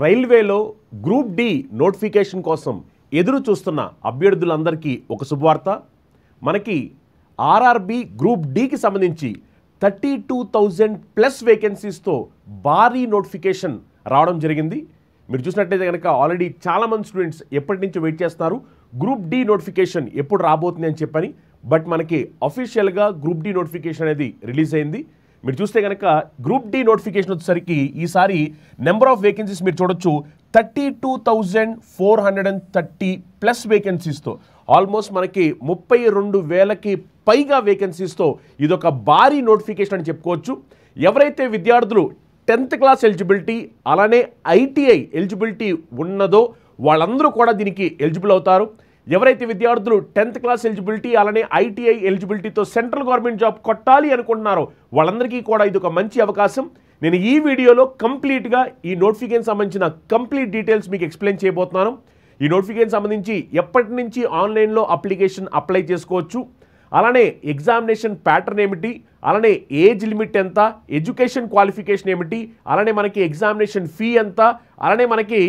రైల్వేలో group D notification కోసం ఎదురు చూస్తున్న అభ్యర్థులందరికీ ఒక శుభవార్త. మనకి ఆర్ఆర్బి గ్రూప్ డికి సంబంధించి 32,000+ వేకెన్సీస్తో భారీ నోటిఫికేషన్ రావడం జరిగింది. మీరు చూసినట్లయితే కనుక ఆల్రెడీ చాలామంది స్టూడెంట్స్ ఎప్పటి నుంచి వెయిట్ చేస్తున్నారు గ్రూప్ డి నోటిఫికేషన్ ఎప్పుడు రాబోతుంది అని చెప్పని. బట్ మనకి అఫీషియల్గా గ్రూప్ డి నోటిఫికేషన్ అనేది రిలీజ్ అయింది. మీరు చూస్తే కనుక గ్రూప్ డి నోటిఫికేషన్ వచ్చేసరికి ఈసారి నెంబర్ ఆఫ్ వేకెన్సీస్ మీరు చూడొచ్చు 32,430+ వేకెన్సీస్తో ఆల్మోస్ట్ మనకి 32,000కి పైగా వేకెన్సీస్తో ఇదొక భారీ నోటిఫికేషన్ అని చెప్పుకోవచ్చు. ఎవరైతే విద్యార్థులు 10th క్లాస్ ఎలిజిబిలిటీ అలానే ఐటీఐ ఎలిజిబిలిటీ ఉన్నదో వాళ్ళందరూ కూడా దీనికి ఎలిజిబుల్ అవుతారు. ఎవరైతే విద్యార్థులు 10th క్లాస్ ఎలిజిబిలిటీ అలానే ఐటీఐ ఎలిజిబిలిటీతో సెంట్రల్ గవర్నమెంట్ జాబ్ కొట్టాలి అనుకుంటున్నారో వాళ్ళందరికీ కూడా ఇది ఒక మంచి అవకాశం. నేను ఈ వీడియోలో కంప్లీట్గా ఈ నోటిఫికేషన్ సంబంధించిన కంప్లీట్ డీటెయిల్స్ మీకు ఎక్స్ప్లెయిన్ చేయబోతున్నాను. ఈ నోటిఫికేషన్ సంబంధించి ఎప్పటి నుంచి ఆన్లైన్లో అప్లికేషన్ అప్లై చేసుకోవచ్చు, అలానే ఎగ్జామినేషన్ ప్యాటర్న్ ఏమిటి, అలానే ఏజ్ లిమిట్ ఎంత, ఎడ్యుకేషన్ క్వాలిఫికేషన్ ఏమిటి, అలానే మనకి ఎగ్జామినేషన్ ఫీ ఎంత, అలానే మనకి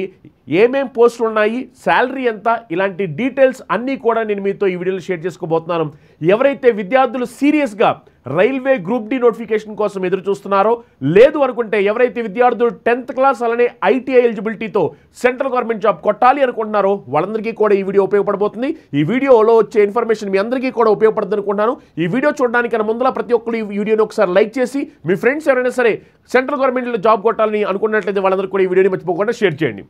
ఏమేం పోస్టులు ఉన్నాయి, శాలరీ ఎంత, ఇలాంటి డీటెయిల్స్ అన్నీ కూడా నేను మీతో ఈ వీడియోలో షేర్ చేసుకోబోతున్నాను. ఎవరైతే విద్యార్థులు సీరియస్గా రైల్వే గ్రూప్ డి నోటిఫికేషన్ కోసం ఎదురు చూస్తున్నారో, లేదు అనుకుంటే ఎవరైతే విద్యార్థులు 10th క్లాస్ అలానే ఐటీఐ ఎలిజిబిలిటీతో సెంట్రల్ గవర్నమెంట్ జాబ్ కొట్టాలి అనుకుంటున్నారో వాళ్ళందరికీ కూడా ఈ వీడియో ఉపయోగపడబోతుంది. ఈ వీడియోలో వచ్చే ఇన్ఫర్మేషన్ మీ అందరికీ కూడా ఉపయోగపడుతుంది అనుకుంటున్నాను. ఈ వీడియో చూడడానికన్నా ముందర ప్రతి ఒక్కరు ఈ వీడియోని ఒకసారి లైక్ చేసి మీ ఫ్రెండ్స్ ఎవరైనా సరే సెంట్రల్ గవర్నమెంట్లో జాబ్ కొట్టాలని అనుకున్నట్లయితే వాళ్ళందరికీ కూడా ఈ వీడియోని మర్చిపోకుండా షేర్ చేయండి.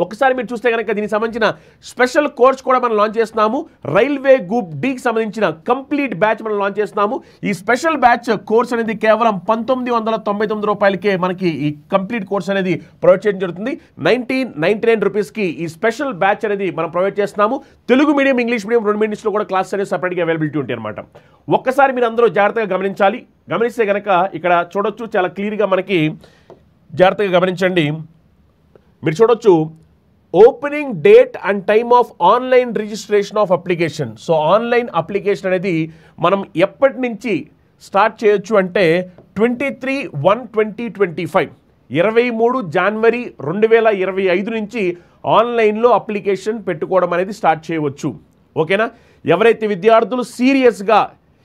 ఒకసారి మీరు చూస్తే కనుక దీనికి సంబంధించిన స్పెషల్ కోర్స్ కూడా మనం లాంచ్ చేస్తున్నాము. రైల్వే గ్రూప్ డికి సంబంధించిన కంప్లీట్ బ్యాచ్ మనం లాంచ్ చేస్తున్నాము. ఈ స్పెషల్ బ్యాచ్ కోర్స్ అనేది కేవలం 1,999 రూపాయలకే మనకి ఈ కంప్లీట్ కోర్స్ అనేది ప్రొవైడ్ చేయడం జరుగుతుంది. 1,999 రూపీస్కి ఈ స్పెషల్ బ్యాచ్ అనేది మనం ప్రొవైడ్ చేస్తున్నాము. తెలుగు మీడియం, ఇంగ్లీష్ మీడియం రెండు మీడియంస్లో కూడా క్లాస్ అనేది సపరేట్గా అవైలబిలిటీ ఉంటాయి అనమాట. ఒక్కసారి మీరు అందరూ జాగ్రత్తగా గమనించాలి. గమనిస్తే కనుక ఇక్కడ చూడొచ్చు, చాలా క్లియర్గా మనకి జాగ్రత్తగా గమనించండి. మీరు చూడొచ్చు opening date and time of online registration of application. So online application అనేది మనం ఎప్పటి నుంచి స్టార్ట్ చేయొచ్చు అంటే 23/1/2025 23 జనవరి 2025 నుంచి ఆన్లైన్లో అప్లికేషన్ పెట్టుకోవడం అనేది స్టార్ట్ చేయవచ్చు. ఓకేనా? ఎవరైతే విద్యార్థులు సీరియస్గా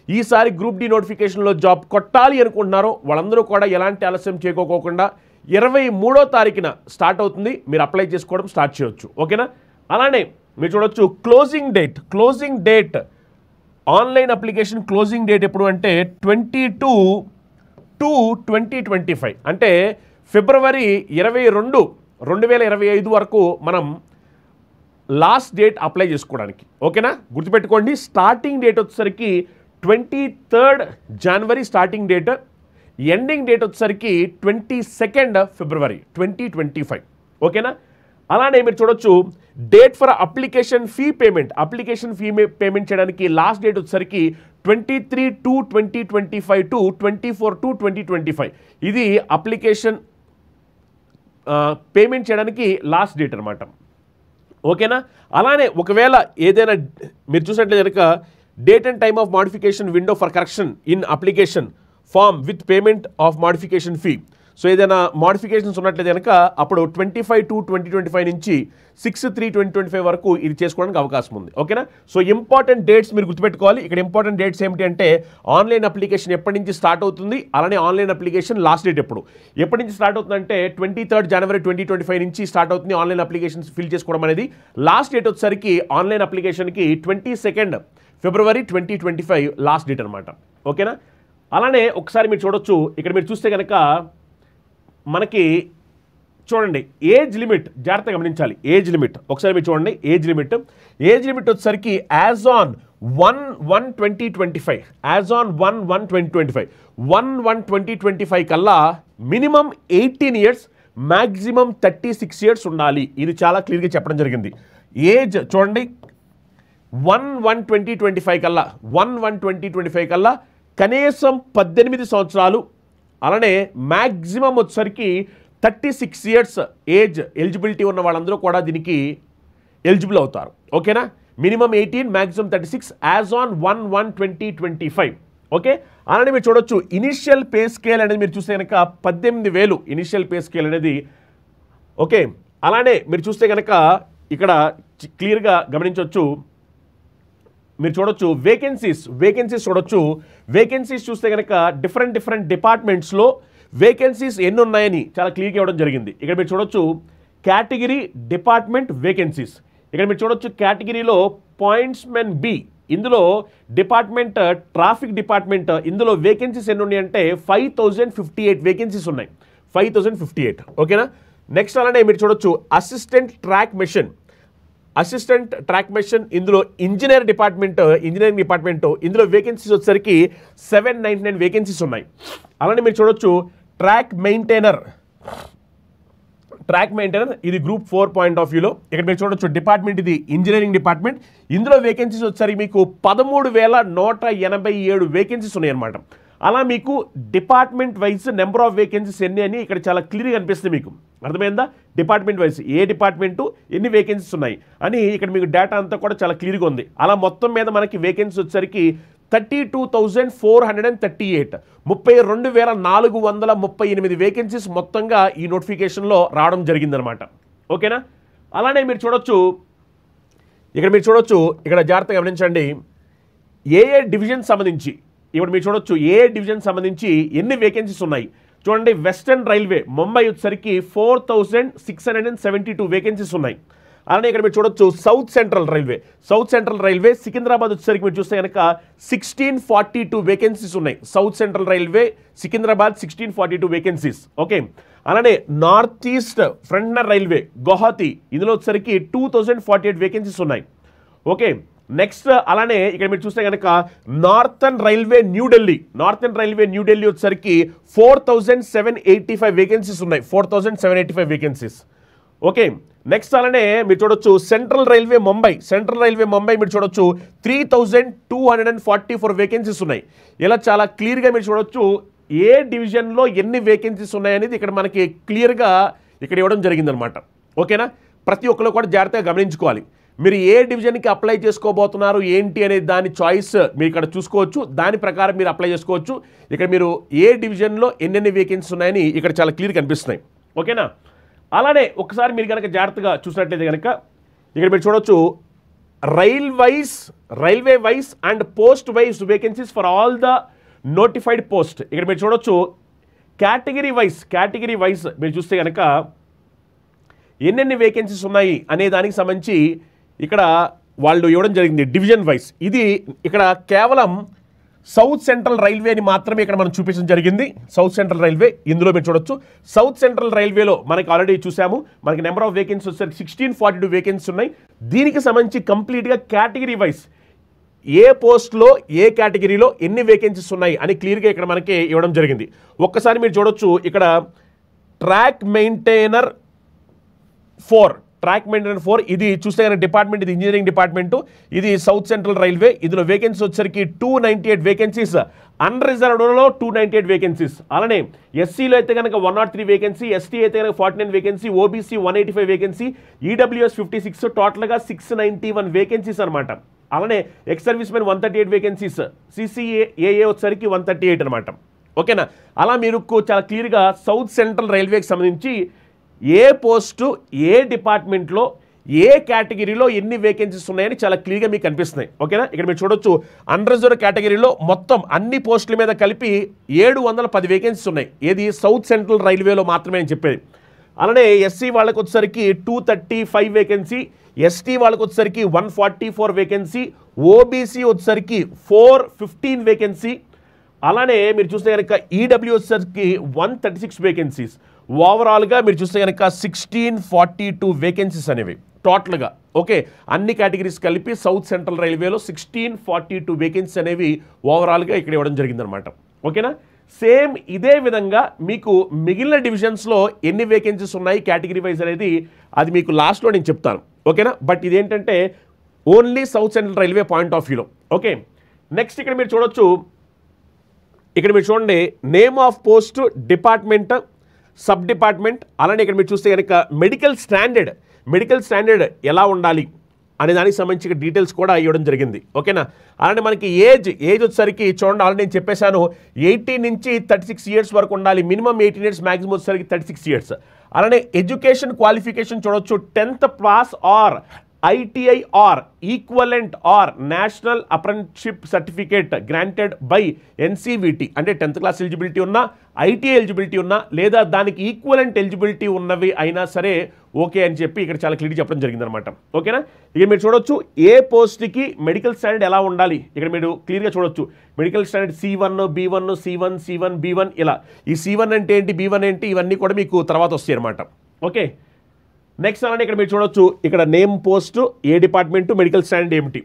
ఈసారి గ్రూప్ డి నోటిఫికేషన్లో జాబ్ కొట్టాలి అనుకుంటున్నారో వాళ్ళందరూ కూడా ఎలాంటి ఆలస్యం చేయకోకుండా 23వ తారీఖున స్టార్ట్ అవుతుంది, మీరు అప్లై చేసుకోవడం స్టార్ట్ చేయొచ్చు. ఓకేనా? అలానే మీరు చూడొచ్చు closing date online application closing date ఎప్పుడు అంటే 22/2/2025 అంటే ఫిబ్రవరి 22, 2025 వరకు మనం లాస్ట్ డేట్ అప్లై చేసుకోవడానికి. ఓకేనా? గుర్తుపెట్టుకోండి, స్టార్టింగ్ డేట్ వచ్చేసరికి 23rd జనవరి స్టార్టింగ్ డేట్, ఎండింగ్ డేట్ వచ్చేసరికి 22nd ఫిబ్రవరి 2025. ఓకేనా? అలానే మీరు చూడొచ్చు date for application fee payment చేయడానికి లాస్ట్ డేట్ వచ్చేసరికి 23/2/2025 టు 24/2/2025. ఇది అప్లికేషన్ పేమెంట్ చేయడానికి లాస్ట్ డేట్ అనమాట. ఓకేనా? అలానే ఒకవేళ ఏదైనా మీరు చూసినట్లయితే కనుక date and time of modification window for correction in application form with payment of modification fee. So ఏదైనా మాడిఫికేషన్స్ ఉన్నట్లయితే కనుక అప్పుడు 25/2/2025 నుంచి 6/3/2025 వరకు ఇది చేసుకోవడానికి అవకాశం ఉంది. ఓకేనా? సో ఇంపార్టెంట్ డేట్స్ మీరు గుర్తుపెట్టుకోవాలి. ఇక్కడ ఇంపార్టెంట్ డేట్స్ ఏమిటి అంటే ఆన్లైన్ అప్లికేషన్ ఎప్పటి నుంచి స్టార్ట్ అవుతుంది, అలానే ఆన్లైన్ అప్లికేషన్ లాస్ట్ డేట్ ఎప్పటి నుంచి స్టార్ట్ అవుతుందంటే 23rd జనవరి 2025 నుంచి స్టార్ట్ అవుతుంది ఆన్లైన్ అప్లికేషన్స్ ఫిల్ చేసుకోవడం అనేది. లాస్ట్ డేట్ వచ్చేసరికి ఆన్లైన్ అప్లికేషన్కి 22nd ఫిబ్రవరి 2025 లాస్ట్ డేట్ అనమాట. ఓకేనా? అలానే ఒకసారి మీరు చూడొచ్చు, ఇక్కడ మీరు చూస్తే కనుక మనకి చూడండి ఏజ్ లిమిట్ జాగ్రత్తగా గమనించాలి. ఏజ్ లిమిట్ ఒకసారి మీరు చూడండి. ఏజ్ లిమిట్ వచ్చేసరికి యాజ్ ఆన్ 1/1/2025 1/1/2025 కల్లా మినిమం 18 ఇయర్స్ మ్యాక్సిమం 36 ఇయర్స్ ఉండాలి. ఇది చాలా క్లియర్గా చెప్పడం జరిగింది. ఏజ్ చూడండి 1/1/2025 కల్లా కనీసం 18 సంవత్సరాలు, అలానే మ్యాక్సిమం వచ్చేసరికి 36 ఇయర్స్ ఏజ్ ఎలిజిబిలిటీ ఉన్న వాళ్ళందరూ కూడా దీనికి ఎలిజిబుల్ అవుతారు. ఓకేనా? Minimum 18, maximum 36 as on 1/1/2025. Okay, అలానే మీరు చూడొచ్చు ఇనిషియల్ పే స్కేల్ అనేది మీరు చూస్తే కనుక 18,000 ఇనిషియల్ పే స్కేల్ అనేది ఓకే, అలానే మీరు చూస్తే కనుక ఇక్కడ క్లియర్గా గమనించవచ్చు, మీరు చూడొచ్చు వేకెన్సీస్ చూడొచ్చు. వేకెన్సీస్ చూస్తే కనుక డిఫరెంట్ డిపార్ట్మెంట్స్లో వేకెన్సీస్ ఎన్ని ఉన్నాయని చాలా క్లియర్గా ఇవ్వడం జరిగింది. ఇక్కడ మీరు చూడొచ్చు కేటగిరీ డిపార్ట్మెంట్ వేకెన్సీస్. ఇక్కడ మీరు చూడొచ్చు కేటగిరీలో పాయింట్స్మెన్ బి, ఇందులో డిపార్ట్మెంట్ ట్రాఫిక్ డిపార్ట్మెంట్, ఇందులో వేకెన్సీస్ ఎన్ని ఉన్నాయి అంటే 5058 వేకెన్సీస్ ఉన్నాయి. 5058. ఓకేనా. నెక్స్ట్ అలానే మీరు చూడొచ్చు అసిస్టెంట్ ట్రాక్ మెషిన్, ఇందులో ఇంజనీరింగ్ డిపార్ట్మెంట్, ఇందులో వేకెన్సీస్ వచ్చేసరికి 799 వేకెన్సీస్ ఉన్నాయి. అలానే మీరు చూడొచ్చు ట్రాక్ మెయింటైనర్, ఇది గ్రూప్ 4 పాయింట్ ఆఫ్ వ్యూలో. ఇక్కడ మీరు చూడొచ్చు డిపార్ట్మెంట్, ఇది ఇంజనీరింగ్ డిపార్ట్మెంట్, ఇందులో వేకెన్సీస్ వచ్చేసరికి మీకు 13,187 వేకెన్సీస్ ఉన్నాయి అన్నమాట. అలా మీకు department wise number of vacancies ఎన్ని అని ఇక్కడ చాలా క్లియర్గా అనిపిస్తుంది. మీకు అర్థమైందా? డిపార్ట్మెంట్ వైజ్ ఏ డిపార్ట్మెంటు ఎన్ని వేకెన్సీస్ ఉన్నాయి అని ఇక్కడ మీకు డేటా అంతా కూడా చాలా క్లియర్గా ఉంది. అలా మొత్తం మీద మనకి వేకెన్సీ వచ్చేసరికి 32,438, 32,438 వేకెన్సీస్ మొత్తంగా ఈ నోటిఫికేషన్లో రావడం జరిగిందనమాట. ఓకేనా. అలానే మీరు చూడొచ్చు ఇక్కడ జాగ్రత్తగా గమనించండి, ఏ డివిజన్ సంబంధించి ఇప్పుడు మీరు చూడొచ్చు ఏ డివిజన్ సంబంధించి ఎన్ని వేకెన్సీస్ ఉన్నాయి. చూడండి, వెస్టర్న్ రైల్వే ముంబై వచ్చేసరికి 4,672 వేకెన్సీస్ ఉన్నాయి. అలానే ఇక్కడ మీరు చూడొచ్చు సౌత్ సెంట్రల్ రైల్వే సికింద్రాబాద్ వచ్చేసరికి మీరు చూస్తే కనుక 1642 వేకెన్సీస్ ఉన్నాయి. South central railway Secunderabad 1642 vacancies. Okay. అలానే నార్త్ ఈస్ట్ ఫ్రంట్నర్ రైల్వే గువాహతి, ఇందులో వచ్చేసరికి 2048 వేకెన్సీస్ ఉన్నాయి. ఓకే. నెక్స్ట్ అలానే ఇక్కడ మీరు చూస్తే కనుక నార్థన్ రైల్వే న్యూ ఢిల్లీ వచ్చేసరికి 4,785 వేకెన్సీస్ ఉన్నాయి. 4,785 వేకెన్సీస్. ఓకే. నెక్స్ట్ అలానే మీరు చూడొచ్చు సెంట్రల్ రైల్వే ముంబై మీరు చూడొచ్చు 3,244 వేకెన్సీస్ ఉన్నాయి. ఇలా చాలా క్లియర్గా మీరు చూడొచ్చు ఏ డివిజన్లో ఎన్ని వేకెన్సీస్ ఉన్నాయనేది ఇక్కడ మనకి క్లియర్గా ఇక్కడ ఇవ్వడం జరిగిందనమాట. ఓకేనా. ప్రతి ఒక్కరు కూడా జాగ్రత్తగా గమనించుకోవాలి. మీరు ఏ డివిజన్కి అప్లై చేసుకోబోతున్నారు ఏంటి అనే దాని చాయిస్ మీరు ఇక్కడ చూసుకోవచ్చు. దాని ప్రకారం మీరు అప్లై చేసుకోవచ్చు. ఇక్కడ మీరు ఏ డివిజన్లో ఎన్నెన్ని వేకెన్సీస్ ఉన్నాయని ఇక్కడ చాలా క్లియర్ కనిపిస్తున్నాయి. ఓకేనా. అలానే ఒకసారి మీరు కనుక జాగ్రత్తగా చూసినట్లయితే కనుక ఇక్కడ మీరు చూడొచ్చు railway wise and post wise vacancies for all the notified post. ఇక్కడ మీరు చూడొచ్చు కేటగిరీ వైస్ మీరు చూస్తే కనుక ఎన్నెన్ని వేకెన్సీస్ ఉన్నాయి అనే దానికి సంబంధించి ఇక్కడ వాళ్ళు ఇవ్వడం జరిగింది డివిజన్ వైస్. ఇది ఇక్కడ కేవలం సౌత్ సెంట్రల్ రైల్వేని మాత్రమే ఇక్కడ మనం చూపించడం జరిగింది. సౌత్ సెంట్రల్ రైల్వే ఇందులో మీరు చూడొచ్చు. సౌత్ సెంట్రల్ రైల్వేలో మనకి ఆల్రెడీ చూసాము, మనకి నెంబర్ ఆఫ్ వేకెన్సీ వచ్చేసరికి 1642 వేకెన్సీ ఉన్నాయి. దీనికి సంబంధించి కంప్లీట్గా కేటగిరీ వైస్ ఏ పోస్ట్లో ఏ కేటగిరీలో ఎన్ని వేకెన్సీస్ ఉన్నాయి అని క్లియర్గా ఇక్కడ మనకి ఇవ్వడం జరిగింది. ఒక్కసారి మీరు చూడొచ్చు ఇక్కడ ట్రాక్ మెయింటైనర్ 4 ఇది చూస్తే కనుక డిపార్ట్మెంట్, ఇది ఇంజనీరింగ్ డిపార్ట్మెంటు, ఇది సౌత్ సెంట్రల్ రైల్వే. ఇందులో వేకెన్సీ వచ్చేసరికి 298 వేకెన్సీస్, అన్రిజర్వ్డ్లో 298 వేకెన్సీస్. అలానే ఎస్సీలో అయితే కనుక 103 వేకెన్సీ, ఎస్టీ అయితే కనుక 49 వేకెన్సీ, ఓబీసీ 185 వేకెన్సీ, ఈడబ్ల్యూఎస్ 56, టోటల్గా 691 వేకెన్సీస్ అనమాట. అలానే ఎక్స్ సర్వీస్ మెన్ 138 వేకెన్సీస్, సిసిఏఏ వచ్చేసరికి 138 అనమాట. ఓకేనా. అలా మీరు చాలా క్లియర్గా సౌత్ సెంట్రల్ రైల్వేకి సంబంధించి ఏ పోస్టు ఏ డిపార్ట్మెంట్లో ఏ కేటగిరీలో ఎన్ని వేకెన్సీస్ ఉన్నాయని చాలా క్లియర్గా మీకు కనిపిస్తున్నాయి. ఓకేనా. ఇక్కడ మీరు చూడొచ్చు అన్రిజర్వ్ కేటగిరీలో మొత్తం అన్ని పోస్టుల మీద కలిపి 710 వేకెన్సీస్ ఉన్నాయి. ఏది సౌత్ సెంట్రల్ రైల్వేలో మాత్రమే అని చెప్పేది. అలానే ఎస్సీ వాళ్ళకి వచ్చేసరికి 235 వేకెన్సీ, ఎస్టీ వాళ్ళకి వచ్చేసరికి 144 వేకెన్సీ, ఓబీసీ వచ్చేసరికి 415 వేకెన్సీ. అలానే మీరు చూస్తే కనుక ఈడబ్ల్యూ వచ్చేసరికి 136 వేకెన్సీస్. ఓవరాల్గా మీరు చూస్తే కనుక 1642 వేకెన్సీస్ అనేవి టోటల్గా. ఓకే. అన్ని కేటగిరీస్ కలిపి సౌత్ సెంట్రల్ రైల్వేలో 1642 వేకెన్సీస్ అనేవి ఓవరాల్గా ఇక్కడ ఇవ్వడం జరిగిందనమాట. ఓకేనా. సేమ్ ఇదే విధంగా మీకు మిగిలిన డివిజన్స్లో ఎన్ని వేకెన్సీస్ ఉన్నాయి కేటగిరీ వైజ్ అనేది అది మీకు లాస్ట్లో నేను చెప్తాను. ఓకేనా. బట్ ఇదేంటంటే only south central railway point of వ్యూలో. ఓకే. నెక్స్ట్ ఇక్కడ మీరు చూడొచ్చు, ఇక్కడ మీరు చూడండి name of post, department, sub department. అలానే ఇక్కడ మీరు చూస్తే కనుక మెడికల్ స్టాండర్డ్ ఎలా ఉండాలి అనే దానికి సంబంధించిన డీటెయిల్స్ కూడా ఇవ్వడం జరిగింది. ఓకేనా. అలానే మనకి ఏజ్ వచ్చేసరికి చూడండి, ఆల్రెడీ నేను చెప్పేశాను 18 నుంచి 36 ఇయర్స్ వరకు ఉండాలి. మినిమం 18 ఇయర్స్, మ్యాక్సిమం వచ్చేసరికి 36 ఇయర్స్. అలానే ఎడ్యుకేషన్ క్వాలిఫికేషన్ చూడొచ్చు, 10th pass or ITI or equivalent or national apprenticeship certificate granted by NCVT అంటే 10th క్లాస్ ఎలిజిబిలిటీ ఉన్నా, ITI ఎలిజిబిలిటీ ఉన్నా, లేదా దానికి ఈక్వలెంట్ ఎలిజిబిలిటీ ఉన్నవి అయినా సరే ఓకే అని చెప్పి ఇక్కడ చాలా క్లియర్ చెప్పడం జరిగిందనమాట. ఓకేనా. ఇక మీరు చూడొచ్చు ఏ పోస్ట్కి మెడికల్ స్టాండర్డ్ ఎలా ఉండాలి. ఇక్కడ మీరు క్లియర్గా చూడొచ్చు medical standard C1, B1, C1, C1, B1 ఇలా. ఈ C1 అంటే ఏంటి, B1 ఏంటి, ఇవన్నీ కూడా మీకు తర్వాత వస్తాయి అనమాట. ఓకే. నెక్స్ట్ అలానే ఇక్కడ మీరు చూడొచ్చు, ఇక్కడ నేమ్ పోస్ట్, ఏ డిపార్ట్మెంటు, మెడికల్ స్టాండర్డ్ ఏమిటి,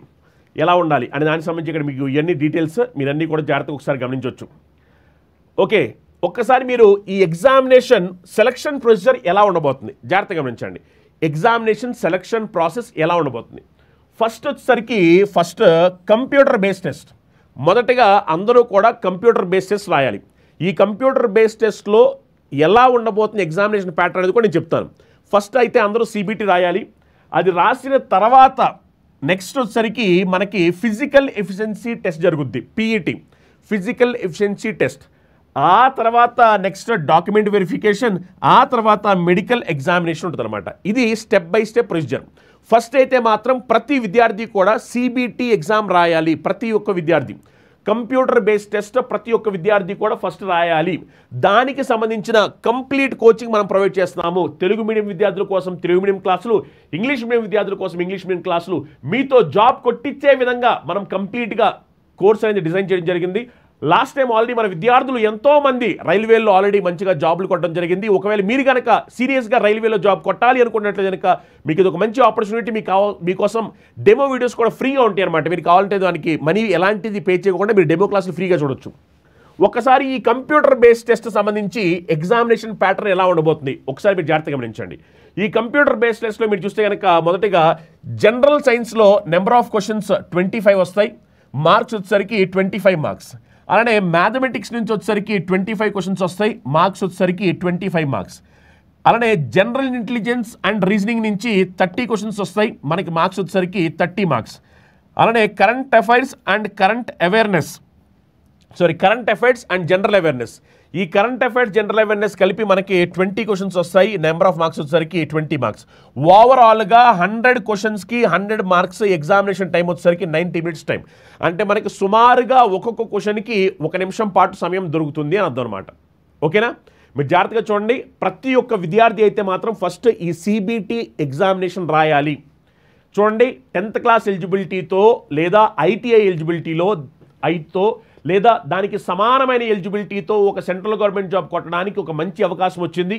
ఎలా ఉండాలి అనే దానికి సంబంధించి ఇక్కడ మీకు ఇవన్నీ డీటెయిల్స్ మీరన్నీ కూడా జాగ్రత్తగా ఒకసారి గమనించవచ్చు. ఓకే. ఒక్కసారి మీరు ఈ ఎగ్జామినేషన్ సెలక్షన్ ప్రొసీజర్ ఎలా ఉండబోతుంది జాగ్రత్తగా గమనించండి. ఎగ్జామినేషన్ సెలక్షన్ ప్రాసెస్ ఎలా ఉండబోతుంది. ఫస్ట్ వచ్చేసరికి కంప్యూటర్ బేస్డ్ టెస్ట్. మొదటగా అందరూ కూడా కంప్యూటర్ బేస్డ్ టెస్ట్ రాయాలి. ఈ కంప్యూటర్ బేస్డ్ టెస్ట్లో ఎలా ఉండబోతుంది ఎగ్జామినేషన్ ప్యాటర్న్ అనేది కూడా నేను చెప్తాను. ఫస్ట్ అయితే అందరూ CBT రాయాలి. అది రాసిన తర్వాత నెక్స్ట్ వచ్చేసరికి మనకి ఫిజికల్ ఎఫిషియన్సీ టెస్ట్ జరుగుద్ది, PET, ఫిజికల్ ఎఫిషియన్సీ టెస్ట్. ఆ తర్వాత నెక్స్ట్ డాక్యుమెంట్ వెరిఫికేషన్, ఆ తర్వాత మెడికల్ ఎగ్జామినేషన్ ఉంటుంది అనమాట. ఇది step by step procedure. First అయితే మాత్రం ప్రతి విద్యార్థి కూడా CBT ఎగ్జామ్ రాయాలి. ప్రతి ఒక్క విద్యార్థి కంప్యూటర్ బేస్డ్ టెస్ట్ ప్రతి ఒక్క విద్యార్థి కూడా ఫస్ట్ రాయాలి. దానికి సంబంధించిన కంప్లీట్ కోచింగ్ మనం ప్రొవైడ్ చేస్తున్నాము. తెలుగు మీడియం విద్యార్థుల కోసం తెలుగు మీడియం క్లాసులు, ఇంగ్లీష్ మీడియం విద్యార్థుల కోసం ఇంగ్లీష్ మీడియం క్లాసులు, మీతో జాబ్ కొట్టించే విధంగా మనం కంప్లీట్గా కోర్స్ అనేది డిజైన్ చేయడం జరిగింది. లాస్ట్ టైం ఆల్రెడీ మన విద్యార్థులు ఎంతోమంది రైల్వేలో ఆల్రెడీ మంచిగా జాబ్లు కొట్టడం జరిగింది. ఒకవేళ మీరు కనుక సీరియస్గా రైల్వేలో జాబ్ కొట్టాలి అనుకున్నట్లు కనుక మీకు ఇది ఒక మంచి ఆపర్చునిటీ. మీకోసం డెమో వీడియోస్ కూడా ఫ్రీగా ఉంటాయి అనమాట. మీరు కావాలంటే దానికి మనీ ఎలాంటిది పే చేయకుండా మీరు డెమో క్లాసులు ఫ్రీగా చూడొచ్చు. ఒక్కసారి ఈ కంప్యూటర్ బేస్డ్ టెస్ట్ సంబంధించి ఎగ్జామినేషన్ ప్యాటర్న్ ఎలా ఉండబోతుంది ఒకసారి మీరు జాగ్రత్తగా గమనించండి. ఈ కంప్యూటర్ బేస్డ్ టెస్ట్లో మీరు చూస్తే కనుక మొదటిగా జనరల్ సైన్స్లో నెంబర్ ఆఫ్ క్వశ్చన్స్ 25 వస్తాయి, మార్క్స్ వచ్చేసరికి 25 మార్క్స్. అలానే మ్యాథమెటిక్స్ నుంచి వచ్చేసరికి 25 క్వశ్చన్స్ వస్తాయి, మార్క్స్ వచ్చేసరికి 25 మార్క్స్. అలానే జనరల్ ఇంటెలిజెన్స్ అండ్ రీజనింగ్ నుంచి 30 క్వశ్చన్స్ వస్తాయి, మనకి మార్క్స్ వచ్చేసరికి 30 మార్క్స్. అలానే current affairs and current affairs and general awareness. ఈ కరెంట్ అఫైర్స్ జనరల్ అవేర్నెస్ కలిపి మనకి 20 క్వశ్చన్స్ వస్తాయి, నెంబర్ ఆఫ్ మార్క్స్ వచ్చేసరికి 20 మార్క్స్. ఓవరాల్గా 100 క్వశ్చన్స్కి 100 మార్క్స్. ఎగ్జామినేషన్ టైం వచ్చేసరికి 90 మినిట్స్ టైం. అంటే మనకి సుమారుగా ఒక్కొక్క క్వశ్చన్కి 1 నిమిషం పాటు సమయం దొరుకుతుంది అని అర్థం అనమాట. ఓకేనా. మీరు జాగ్రత్తగా చూడండి. ప్రతి ఒక్క విద్యార్థి అయితే మాత్రం ఫస్ట్ ఈ CBT ఎగ్జామినేషన్ రాయాలి. చూడండి, 10th క్లాస్ ఎలిజిబిలిటీతో లేదా ITI ఎలిజిబిలిటీలో లేదా దానికి సమానమైన ఎలిజిబిలిటీతో ఒక సెంట్రల్ గవర్నమెంట్ జాబ్ కొట్టడానికి ఒక మంచి అవకాశం వచ్చింది.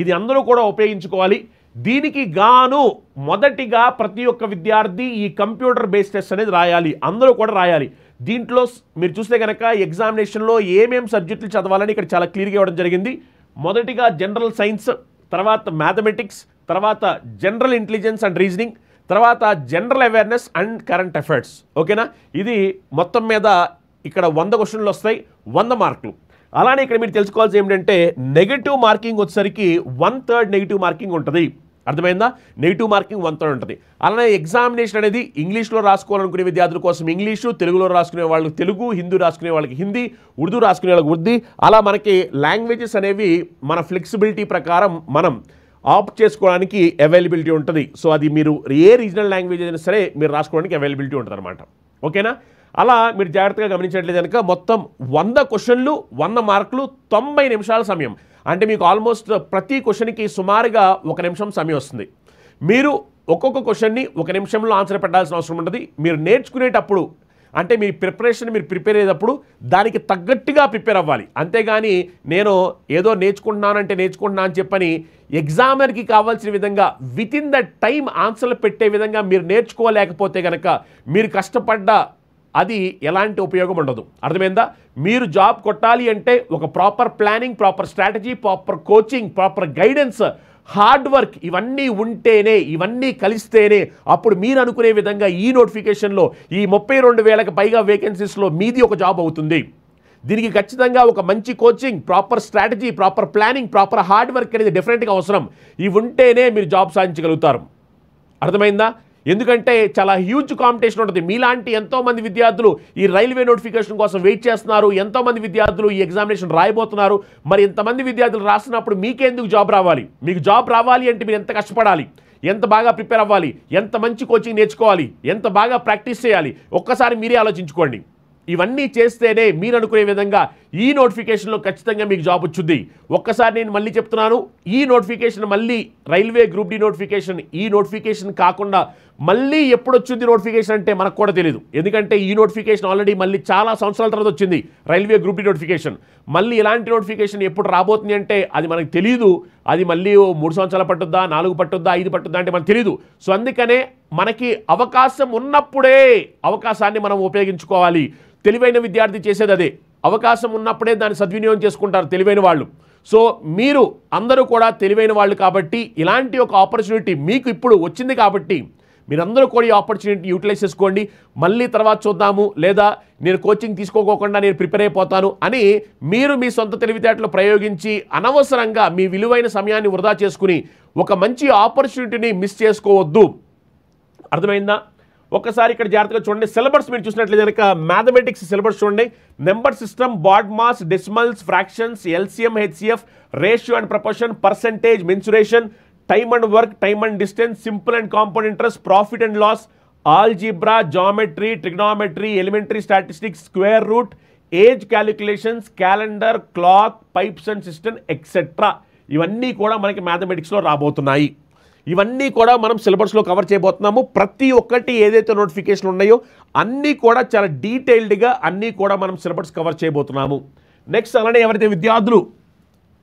ఇది అందరూ కూడా ఉపయోగించుకోవాలి. దీనికి గాను మొదటిగా ప్రతి ఒక్క విద్యార్థి ఈ కంప్యూటర్ బేస్డ్ టెస్ట్ అనేది రాయాలి. అందరూ కూడా రాయాలి. దీంట్లో మీరు చూస్తే కనుక ఎగ్జామినేషన్లో ఏమేం సబ్జెక్టులు చదవాలని ఇక్కడ చాలా క్లియర్గా ఇవ్వడం జరిగింది. మొదటిగా జనరల్ సైన్స్, తర్వాత మ్యాథమెటిక్స్, తర్వాత జనరల్ ఇంటెలిజెన్స్ అండ్ రీజనింగ్, తర్వాత general awareness and current affairs. ఓకేనా. ఇది మొత్తం మీద ఇక్కడ 100 క్వశ్చన్లు వస్తాయి, 100 మార్కులు. అలానే ఇక్కడ మీరు తెలుసుకోవాల్సి ఏమిటంటే నెగిటివ్ మార్కింగ్ వచ్చేసరికి 1/3 నెగిటివ్ మార్కింగ్ ఉంటుంది. అర్థమైందా. నెగిటివ్ మార్కింగ్ 1/3 ఉంటుంది. అలానే ఎగ్జామినేషన్ అనేది ఇంగ్లీష్లో రాసుకోవాలనుకునే విద్యార్థుల కోసం ఇంగ్లీషు, తెలుగులో రాసుకునే వాళ్ళకి తెలుగు, హిందీ రాసుకునే వాళ్ళకి హిందీ, ఉర్దూ రాసుకునే వాళ్ళకి ఉర్దూ. అలా మనకి లాంగ్వేజెస్ అనేవి మన ఫ్లెక్సిబిలిటీ ప్రకారం మనం ఆప్ట్ చేసుకోవడానికి అవైలబిలిటీ ఉంటుంది. సో అది మీరు ఏ రీజనల్ లాంగ్వేజ్ అయినా సరే మీరు రాసుకోవడానికి అవైలబిలిటీ ఉంటుంది అనమాట. ఓకేనా. అలా మీరు జాగ్రత్తగా గమనించినట్లయితే కనుక మొత్తం 100 క్వశ్చన్లు, 100 మార్కులు, 90 నిమిషాల సమయం. అంటే మీకు ఆల్మోస్ట్ ప్రతి క్వశ్చన్కి సుమారుగా 1 నిమిషం సమయం వస్తుంది. మీరు ఒక్కొక్క క్వశ్చన్ని 1 నిమిషంలో ఆన్సర్ పెట్టాల్సిన అవసరం ఉంటుంది. మీరు నేర్చుకునేటప్పుడు అంటే మీ ప్రిపరేషన్ మీరు ప్రిపేర్ అయ్యేటప్పుడు దానికి తగ్గట్టుగా ప్రిపేర్ అవ్వాలి. అంతేగాని నేను ఏదో నేర్చుకుంటున్నా అని చెప్పని ఎగ్జామర్కి కావాల్సిన విధంగా విత్ ఇన్ ద టైం ఆన్సర్లు పెట్టే విధంగా మీరు నేర్చుకోలేకపోతే కనుక మీరు కష్టపడ్డ అది ఎలాంటి ఉపయోగం ఉండదు. అర్థమైందా. మీరు జాబ్ కొట్టాలి అంటే ఒక proper planning, proper strategy, proper coaching, proper guidance, hard work ఇవన్నీ ఉంటేనే, ఇవన్నీ కలిస్తేనే అప్పుడు మీరు అనుకునే విధంగా ఈ నోటిఫికేషన్లో ఈ 32,000కి పైగా వేకెన్సీస్లో మీది ఒక జాబ్ అవుతుంది. దీనికి ఖచ్చితంగా ఒక మంచి coaching, proper strategy, proper planning, proper hard work అనేది డెఫినెట్గా అవసరం. ఇవి ఉంటేనే మీరు జాబ్ సాధించగలుగుతారు. అర్థమైందా. ఎందుకంటే చాలా హ్యూజ్ కాంపిటీషన్ ఉంటుంది. మీలాంటి ఎంతోమంది విద్యార్థులు ఈ రైల్వే నోటిఫికేషన్ కోసం వెయిట్ చేస్తున్నారు, ఎంతోమంది విద్యార్థులు ఈ ఎగ్జామినేషన్ రాయబోతున్నారు. మరి ఇంతమంది విద్యార్థులు రాసినప్పుడు మీకెందుకు జాబ్ రావాలి? మీకు జాబ్ రావాలి అంటే మీరు ఎంత కష్టపడాలి, ఎంత బాగా ప్రిపేర్ అవ్వాలి, ఎంత మంచి కోచింగ్ నేర్చుకోవాలి, ఎంత బాగా ప్రాక్టీస్ చేయాలి, ఒక్కసారి మీరే ఆలోచించుకోండి. ఇవన్నీ చేస్తేనే మీరు అనుకునే విధంగా ఈ నోటిఫికేషన్లో ఖచ్చితంగా మీకు జాబ్ వచ్చుద్ది. ఒక్కసారి నేను మళ్ళీ చెప్తున్నాను, ఈ నోటిఫికేషన్ మళ్ళీ రైల్వే గ్రూప్ డి నోటిఫికేషన్, ఈ నోటిఫికేషన్ కాకుండా మళ్ళీ ఎప్పుడు వచ్చింది నోటిఫికేషన్ అంటే మనకు కూడా తెలియదు. ఎందుకంటే ఈ నోటిఫికేషన్ ఆల్రెడీ మళ్ళీ చాలా సంవత్సరాల తర్వాత వచ్చింది రైల్వే గ్రూప్ డి నోటిఫికేషన్. మళ్ళీ ఇలాంటి నోటిఫికేషన్ ఎప్పుడు రాబోతుంది అంటే అది మనకు తెలియదు. అది మళ్ళీ 3 సంవత్సరాలు పట్టుద్దా, 4 పట్టుద్దా, 5 పట్టుద్దా అంటే మనకు తెలియదు. సో అందుకనే మనకి అవకాశం ఉన్నప్పుడే అవకాశాన్ని మనం ఉపయోగించుకోవాలి. తెలివైన విద్యార్థి చేసేది అదే. అవకాశం ఉన్నప్పుడే దాన్ని సద్వినియోగం చేసుకుంటారు తెలివైన వాళ్ళు. సో మీరు అందరూ కూడా తెలివైన వాళ్ళు కాబట్టి ఇలాంటి ఒక ఆపర్చునిటీ మీకు ఇప్పుడు వచ్చింది కాబట్టి మీరందరూ కూడా ఈ ఆపర్చునిటీ యూటిలైజ్ చేసుకోండి. మళ్ళీ తర్వాత చూద్దాము, లేదా నేను కోచింగ్ తీసుకోకుండా నేను ప్రిపేర్ అయిపోతాను అని మీరు మీ సొంత తెలివితేటలు ప్రయోగించి అనవసరంగా మీ విలువైన సమయాన్ని వృధా చేసుకుని ఒక మంచి ఆపర్చునిటీని మిస్ చేసుకోవద్దు. అర్థమైందా? ఒకసారి ఇక్కడ జాగ్రత్తగా చూడండి. సిలబస్ మీరు చూసినట్లయితే కనుక మ్యాథమెటిక్స్ సిలబస్ చూడండి. Number system, BODMAS, decimals, fractions, LCM, HCF, ratio and proportion, percentage, mensuration, time and work, time and distance, simple and compound interest, profit and loss, algebra, geometry, trigonometry, elementary statistics, square root, age calculations, calendar, clock, pipes and cistern etcetera. ఇవన్నీ కూడా మనకి మ్యాథమెటిక్స్లో రాబోతున్నాయి. ఇవన్నీ కూడా మనం సిలబస్లో cover చేయబోతున్నాము. ప్రతి ఒక్కటి ఏదైతే నోటిఫికేషన్ ఉన్నాయో అన్నీ కూడా చాలా డీటెయిల్డ్గా అన్నీ కూడా మనం సిలబస్ కవర్ చేయబోతున్నాము. నెక్స్ట్ అలానే ఎవరైతే విద్యార్థులు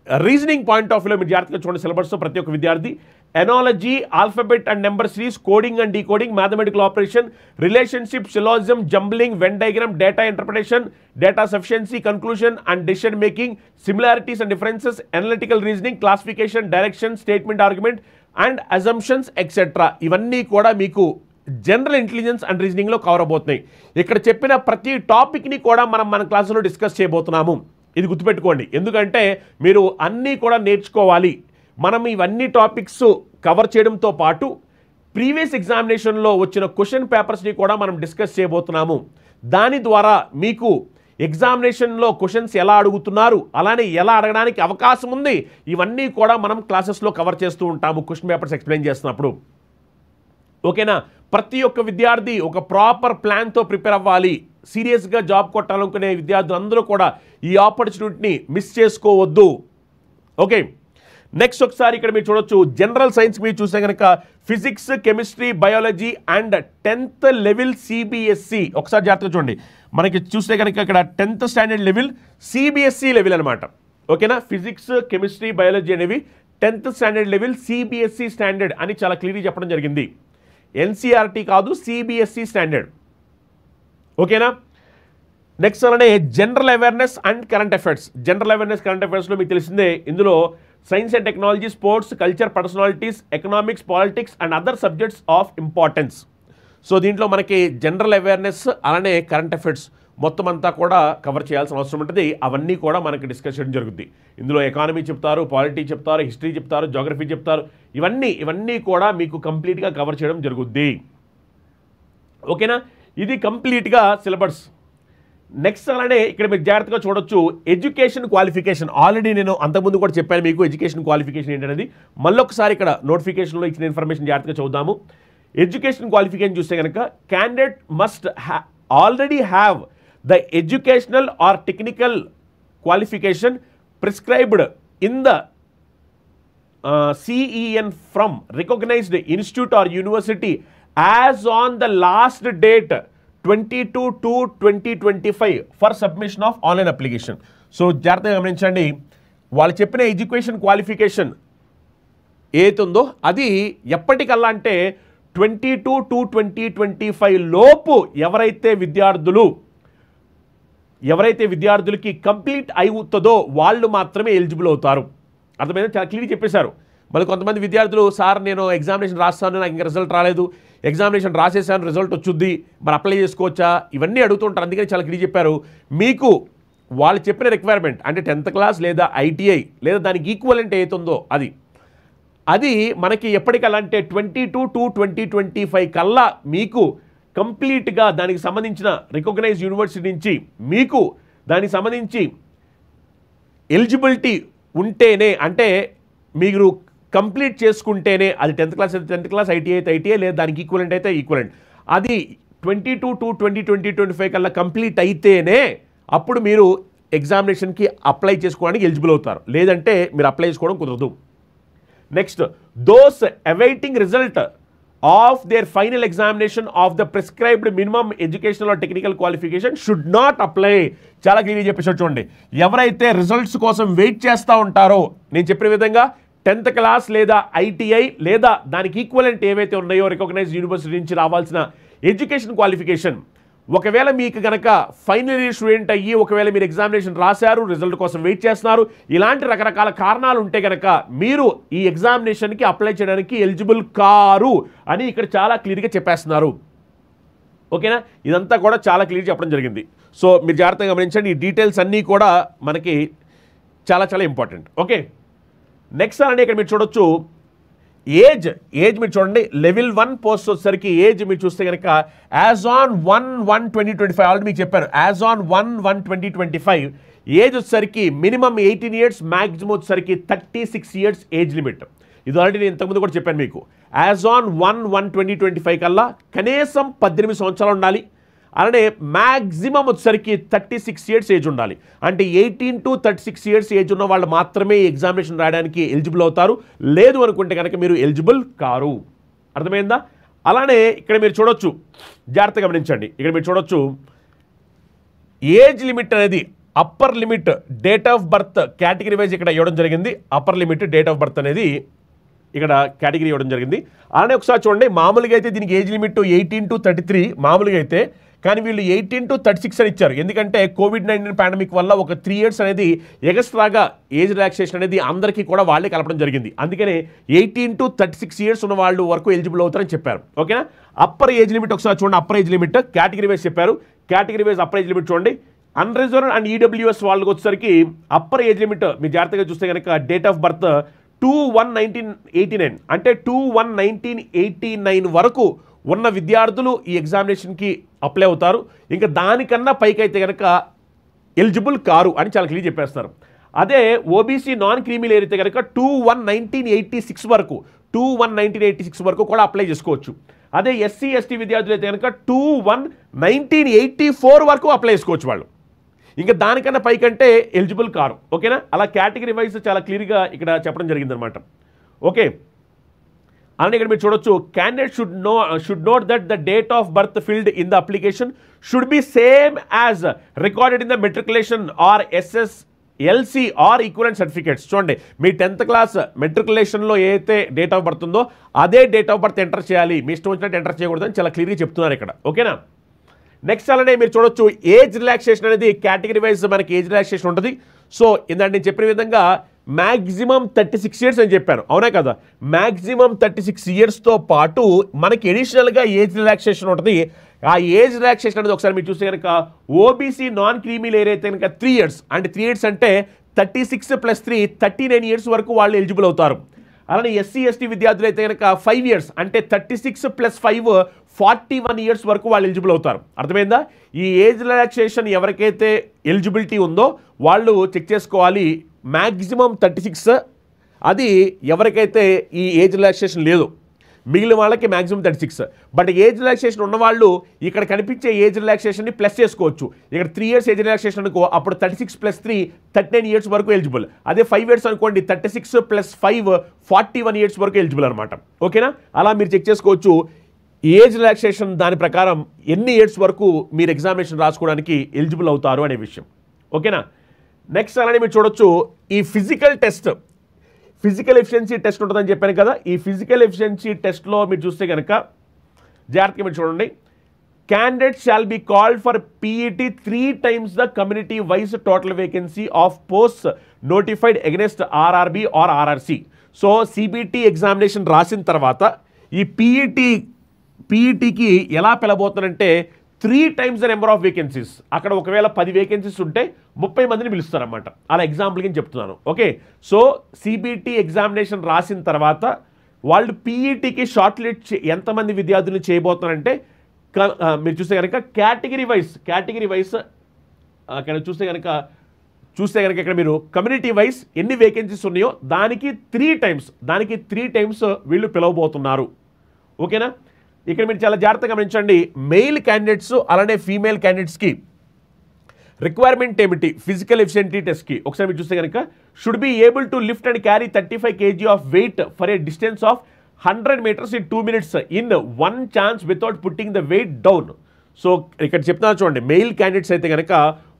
రీజనింగ్ పాయింట్ ఆఫ్ వ్యూలో మీరు జాగ్రత్తగా చూడండి. సిలబస్లో ప్రతి ఒక్క విద్యార్థి analogy, alphabet and number series, coding and decoding, mathematical operation, relationship, syllogism, jumbling, Venn diagram, data interpretation, data sufficiency, conclusion and decision making, similarities and differences, analytical reasoning, classification, direction, statement argument and assumptions etcetera. ఇవన్నీ కూడా మీకు general intelligence and రీజనింగ్లో cover అవబోతున్నాయి. ఇక్కడ చెప్పిన ప్రతి టాపిక్ని కూడా మన క్లాసులో డిస్కస్ చేయబోతున్నాము. ఇది గుర్తుపెట్టుకోండి. ఎందుకంటే మీరు అన్నీ కూడా నేర్చుకోవాలి. మనం ఇవన్నీ టాపిక్స్ కవర్ చేయడంతో పాటు ప్రీవియస్ ఎగ్జామినేషన్లో వచ్చిన క్వశ్చన్ పేపర్స్ని కూడా మనం డిస్కస్ చేయబోతున్నాము. దాని ద్వారా మీకు ఎగ్జామినేషన్లో క్వశ్చన్స్ ఎలా అడుగుతున్నారు, అలానే ఎలా అడగడానికి అవకాశం ఉంది, ఇవన్నీ కూడా మనం క్లాసెస్లో కవర్ చేస్తూ ఉంటాము క్వశ్చన్ పేపర్స్ ఎక్స్ప్లెయిన్ చేస్తున్నప్పుడు. ఓకేనా? ప్రతి ఒక్క విద్యార్థి ఒక ప్రాపర్ ప్లాన్తో ప్రిపేర్ అవ్వాలి. సీరియస్గా జాబ్ కొట్టాలనుకునే విద్యార్థులు అందరూ కూడా ఈ ఆపర్చునిటీని మిస్ చేసుకోవద్దు. ఓకే, నెక్స్ట్ ఒకసారి ఇక్కడ మీరు చూడొచ్చు. జనరల్ సైన్స్ మీరు చూస్తే కనుక physics, chemistry, biology and 10th level CBSE. ఒకసారి జాగ్రత్తగా చూడండి. మనకి చూస్తే కనుక ఇక్కడ 10th standard level CBSE level అనమాట. ఓకేనా? ఫిజిక్స్, కెమిస్ట్రీ, బయాలజీ అనేవి 10th standard level CBSE standard అని చాలా క్లియర్గా చెప్పడం జరిగింది. ఎన్సీఆర్టీ కాదు, సిబిఎస్ఈ స్టాండర్డ్. ఓకేనా? నెక్స్ట్ అలానే general awareness and current affairs. General awareness, current అఫైర్స్లో మీకు తెలిసిందే. ఇందులో science and technology, sports, culture, personalities, economics, politics and other subjects of importance. So దీంట్లో మనకి జనరల్ అవేర్నెస్ అలానే కరెంట్ అఫైర్స్ మొత్తం అంతా కూడా కవర్ చేయాల్సిన అవసరం ఉంటుంది. అవన్నీ కూడా మనకి డిస్కస్ చేయడం జరుగుతుంది. ఇందులో ఎకానమీ చెప్తారు, పాలిటీ చెప్తారు, హిస్టరీ చెప్తారు, జోగ్రఫీ చెప్తారు. ఇవన్నీ కూడా మీకు కంప్లీట్గా కవర్ చేయడం జరుగుద్ది. ఓకేనా? ఇది కంప్లీట్గా సిలబస్. నెక్స్ట్ అలానే ఇక్కడ మీరు జాగ్రత్తగా చూడొచ్చు. ఎడ్యుకేషన్ క్వాలిఫికేషన్ ఆల్రెడీ నేను అంతకుముందు కూడా చెప్పాను మీకు ఎడ్యుకేషన్ క్వాలిఫికేషన్ ఏంటనేది. మళ్ళొకసారి ఇక్కడ నోటిఫికేషన్లో ఇచ్చిన ఇన్ఫర్మేషన్ జాగ్రత్తగా చూద్దాము. ఎడ్యుకేషన్ క్వాలిఫికేషన్ చూస్తే కనుక candidate must already have the educational or technical qualification prescribed in the CEN from recognized institute or university as on the last date 22/2/2025 for submission of online application. So జాగ్రత్తగా గమనించండి. వాళ్ళు చెప్పిన education qualification ఏతుందో అది ఎప్పటికల్లా అంటే 22/2/2025 లోపు ఎవరైతే విద్యార్థులకి complete అవుతుందో వాళ్ళు మాత్రమే ఎలిజిబుల్ అవుతారు. అర్థమైందా? చాలా క్లియర్గా చెప్పేశారు. మళ్ళీ కొంతమంది విద్యార్థులు, సార్ నేను ఎగ్జామినేషన్ రాస్తాను, నాకు ఇంకా రిజల్ట్ రాలేదు, ఎగ్జామినేషన్ రాసేసాను, రిజల్ట్ వచ్చుద్ది, మరి అప్లై చేసుకోవచ్చా, ఇవన్నీ అడుగుతుంటారు. అందుకని చాలా క్లియర్ చెప్పారు. మీకు వాళ్ళు చెప్పిన రిక్వైర్మెంట్ అంటే 10th క్లాస్ లేదా ITI లేదా దానికి ఈక్వలెంట్ ఏతుందో అది అది మనకి ఎప్పటికల్లా అంటే 22/2/2025 కల్లా మీకు కంప్లీట్గా దానికి సంబంధించిన రికగ్నైజ్ యూనివర్సిటీ నుంచి మీకు దానికి సంబంధించి ఎలిజిబిలిటీ ఉంటేనే, అంటే మీరు కంప్లీట్ చేసుకుంటేనే, అది 10th క్లాస్ అయితే 10th క్లాస్, ఐటీఐ అయితే ఐటీఐ, లేదా దానికి ఈక్వలెంట్ అయితే ఈక్వలెంట్, అది 22/2/2025 కల్లా కంప్లీట్ అయితేనే అప్పుడు మీరు ఎగ్జామినేషన్కి అప్లై చేసుకోవడానికి ఎలిజిబుల్ అవుతారు. లేదంటే మీరు అప్లై చేసుకోవడం కుదరదు. Next, those awaiting result of their final examination of the prescribed minimum educational or technical qualification should not apply. చాలా క్లియర్గా చెప్పేసి చూడండి, ఎవరైతే రిజల్ట్స్ కోసం వెయిట్ చేస్తూ ఉంటారో, నేను చెప్పిన విధంగా 10th క్లాస్ లేదా ఐటీఐ లేదా దానికి ఈక్వలెంట్ ఏవైతే ఉన్నాయో రికగ్నైజ్ యూనివర్సిటీ నుంచి రావాల్సిన ఎడ్యుకేషన్ క్వాలిఫికేషన్, ఒకవేళ మీకు కనుక ఫైనల్ ఇయర్ స్టూడెంట్ అయ్యి ఒకవేళ మీరు ఎగ్జామినేషన్ రాశారు, రిజల్ట్ కోసం వెయిట్ చేస్తున్నారు, ఇలాంటి రకరకాల కారణాలు ఉంటే కనుక మీరు ఈ ఎగ్జామినేషన్కి అప్లై చేయడానికి ఎలిజిబుల్ కారు అని ఇక్కడ చాలా క్లియర్గా చెప్పేస్తున్నారు. ఓకేనా, ఇదంతా కూడా చాలా క్లియర్ చెప్పడం జరిగింది. సో మీరు జాగ్రత్తగా గమనించండి, ఈ డీటెయిల్స్ అన్నీ కూడా మనకి చాలా చాలా ఇంపార్టెంట్. ఓకే, నెక్స్ట్ అలానే ఇక్కడ మీరు చూడొచ్చు ఏజ్ మీరు చూడండి, లెవెల్ 1 పోస్ట్ వచ్చేసరికి ఏజ్ మీరు చూస్తే కనుక యాజ్ ఆన్ 1/1/2025, ఆల్రెడీ మీకు చెప్పాను, యాజ్ ఆన్ 1/1/2025 ఏజ్ వచ్చేసరికి మినిమం 18 ఇయర్స్, మ్యాక్సిమం వచ్చేసరికి 36 ఇయర్స్ ఏజ్ లిమిట్. ఇది ఆల్రెడీ నేను ఇంతకుముందు కూడా చెప్పాను మీకు. యాజ్ ఆన్ 1/1/2025 కల్లా కనీసం 18 సంవత్సరాలు ఉండాలి. అలానే మ్యాక్సిమం వచ్చేసరికి 36 ఇయర్స్ ఏజ్ ఉండాలి. అంటే 18 to 36 ఇయర్స్ ఏజ్ ఉన్న వాళ్ళు మాత్రమే ఎగ్జామినేషన్ రాయడానికి ఎలిజిబుల్ అవుతారు. లేదు అనుకుంటే కనుక మీరు ఎలిజిబుల్ కారు. అర్థమైందా? అలానే ఇక్కడ మీరు చూడొచ్చు, జాగ్రత్తగా గమనించండి, ఇక్కడ మీరు చూడొచ్చు ఏజ్ లిమిట్ అనేది upper limit date of birth category wise ఇక్కడ ఇవ్వడం జరిగింది. Upper limit date of birth అనేది ఇక్కడ కేటగిరీ ఇవ్వడం జరిగింది. అలానే ఒకసారి చూడండి, మామూలుగా అయితే దీనికి ఏజ్ లిమిట్ 18 to 33 మామూలుగా అయితే, కానీ వీళ్ళు 18 to 36 అని ఇచ్చారు. ఎందుకంటే కోవిడ్-19 పాండమిక్ వల్ల ఒక 3 ఇయర్స్ అనేది ఎక్స్ట్రాగా ఏజ్ రిలాక్సేషన్ అనేది అందరికీ కూడా వాళ్ళే కలపడం జరిగింది. అందుకనే 18 to 36 ఇయర్స్ ఉన్న వాళ్ళు వరకు ఎలిజిబుల్ అవుతారని చెప్పారు. ఓకేనా, అప్పర్ ఏజ్ లిమిట్ ఒకసారి చూడండి, upper age limit category wise చెప్పారు. Category wise upper age limit చూడండి, అన్రిజర్వ్డ్ అండ్ ఈడబ్ల్యూఎస్ వాళ్ళకి వచ్చేసరికి అప్పర్ ఏజ్ లిమిట్ మీరు జాగ్రత్తగా చూస్తే కనుక డేట్ ఆఫ్ బర్త్ 2/1/1989, అంటే 2/1/1989 వరకు ఉన్న విద్యార్థులు ఈ ఎగ్జామినేషన్కి అప్లై అవుతారు. ఇంకా దానికన్నా పైకి అయితే కనుక ఎలిజిబుల్ కారు అని చాలా క్లియర్ చెప్పేస్తారు. అదే ఓబీసీ నాన్ క్రీమీ లేయర్ అయితే కనుక 2/1/1986 వరకు 2/1/1986 వరకు కూడా అప్లై చేసుకోవచ్చు. అదే ఎస్సీ ఎస్టీ విద్యార్థులు అయితే కనుక 2/1/1984 వరకు అప్లై చేసుకోవచ్చు వాళ్ళు. ఇంకా దానికన్నా పైకంటే ఎలిజిబుల్ కారు. ఓకేనా, అలా కేటగిరీ వైజ్ చాలా క్లియర్గా ఇక్కడ చెప్పడం జరిగిందనమాట. ఓకే, అలానే ఇక్కడ మీరు చూడొచ్చు, candidate should note that the date of birth filled in the application should be same as recorded in the matriculation or SSLC are equivalent certificates. చూడండి, మీ 10th క్లాస్ మెట్రికులేషన్లో ఏదైతే డేట్ ఆఫ్ బర్త్ ఉందో అదే date of birth enter చేయాలి, మీ ఇష్టం వచ్చినట్టు enter చేయకూడదని చాలా క్లియర్గా చెప్తున్నారు ఇక్కడ. ఓకేనా, నెక్స్ట్ అలానే మీరు చూడొచ్చు ఏజ్ రిలాక్సేషన్ అనేది కేటగిరీ వైజ్ మనకి ఏజ్ రిలాక్సేషన్ ఉంటుంది. సో ఇందాక నేను చెప్పిన విధంగా మ్యాక్సిమం 36 ఇయర్స్ అని చెప్పాను, అవునా కదా? మ్యాక్సిమం 36 ఇయర్స్తో పాటు మనకి ఎడిషనల్గా ఏజ్ రిలాక్సేషన్ ఉంటుంది. ఆ ఏజ్ రిలాక్సేషన్ అనేది ఒకసారి మీరు చూస్తే కనుక ఓబీసీ నాన్ క్రీమీ లేయర్ అయితే కనుక 3 ఇయర్స్, అంటే 3 ఇయర్స్ అంటే 36 + 3 39 ఇయర్స్ వరకు వాళ్ళు ఎలిజిబుల్ అవుతారు. అలానే ఎస్సీ ఎస్టీ విద్యార్థులు అయితే కనుక 5 ఇయర్స్, అంటే 36 + 5 41 ఇయర్స్ వరకు వాళ్ళు ఎలిజిబుల్ అవుతారు. అర్థమైందా? ఈ ఏజ్ రిలాక్సేషన్ ఎవరికైతే ఎలిజిబిలిటీ ఉందో వాళ్ళు చెక్ చేసుకోవాలి. మ్యాక్సిమం 36, అది ఎవరికైతే ఈ ఏజ్ రిలాక్సేషన్ లేదు మిగిలిన వాళ్ళకి మ్యాక్సిమం 36. బట్ ఏజ్ రిలాక్సేషన్ ఉన్నవాళ్ళు ఇక్కడ కనిపించే ఏజ్ రిలాక్సేషన్ని ప్లస్ చేసుకోవచ్చు. ఇక్కడ 3 ఇయర్స్ ఏజ్ రిలాక్సేషన్ అనుకో, అప్పుడు 36 + 3 39 ఇయర్స్ వరకు ఎలిజిబుల్. అదే 5 ఇయర్స్ అనుకోండి, 36 + 5 41 ఇయర్స్ వరకు ఎలిజిబుల్ అనమాట. ఓకేనా, అలా మీరు చెక్ చేసుకోవచ్చు ఏజ్ రిలాక్సేషన్ దాని ప్రకారం ఎన్ని ఇయర్స్ వరకు మీరు ఎగ్జామినేషన్ రాసుకోవడానికి ఎలిజిబుల్ అవుతారు అనే విషయం. ఓకేనా, నెక్స్ట్ అలానే మీరు చూడొచ్చు ఈ ఫిజికల్ ఎఫిషియన్సీ టెస్ట్ ఉంటుందని చెప్పాను కదా. ఈ ఫిజికల్ ఎఫిషియన్సీ టెస్ట్లో మీరు చూస్తే కనుక జాగ్రత్తగా మీరు చూడండి, candidate shall be called for PET 3 times the community wise total vacancy of post notified against RRB or RRC. So CBT examination రాసిన తర్వాత ఈ పీఈటీకి ఎలా పిలబోతున్నారంటే 3 times the number of vacancies. అక్కడ ఒకవేళ 10 వేకెన్సీస్ ఉంటే 30 మందిని పిలుస్తారన్నమాట. అలా ఎగ్జాంపుల్ కింద చెప్తున్నాను. ఓకే, సో సిబిటి ఎగ్జామినేషన్ రాసిన తర్వాత వాళ్ళు పీఈటీకి షార్ట్ లిస్ట్ ఎంతమంది విద్యార్థులను చేయబోతున్నారంటే మీరు చూస్తే కనుక కేటగిరీ వైజ్ అక్కడ చూస్తే కనుక ఇక్కడ మీరు కమ్యూనిటీ వైజ్ ఎన్ని వేకెన్సీస్ ఉన్నాయో దానికి 3 టైమ్స్ వీళ్ళు పిలవబోతున్నారు. ఓకేనా, ఇక్కడ మీరు చాలా జాగ్రత్తగా గమనించండి. మెయిల్ క్యాండిడేట్స్ అలానే ఫీమేల్ క్యాండిడేట్స్కి రిక్వైర్మెంట్ ఏమిటి ఫిజికల్ ఎఫిషియెంటీ టెస్ట్కి ఒకసారి మీరు చూస్తే కనుక should be able to lift and carry 35 kg of weight for a distance of 100 meters in 2 minutes in one chance without putting the weight down. So ఇక్కడ చెప్తున్నారు చూడండి, మెయిల్ క్యాండిడేట్స్ అయితే కనుక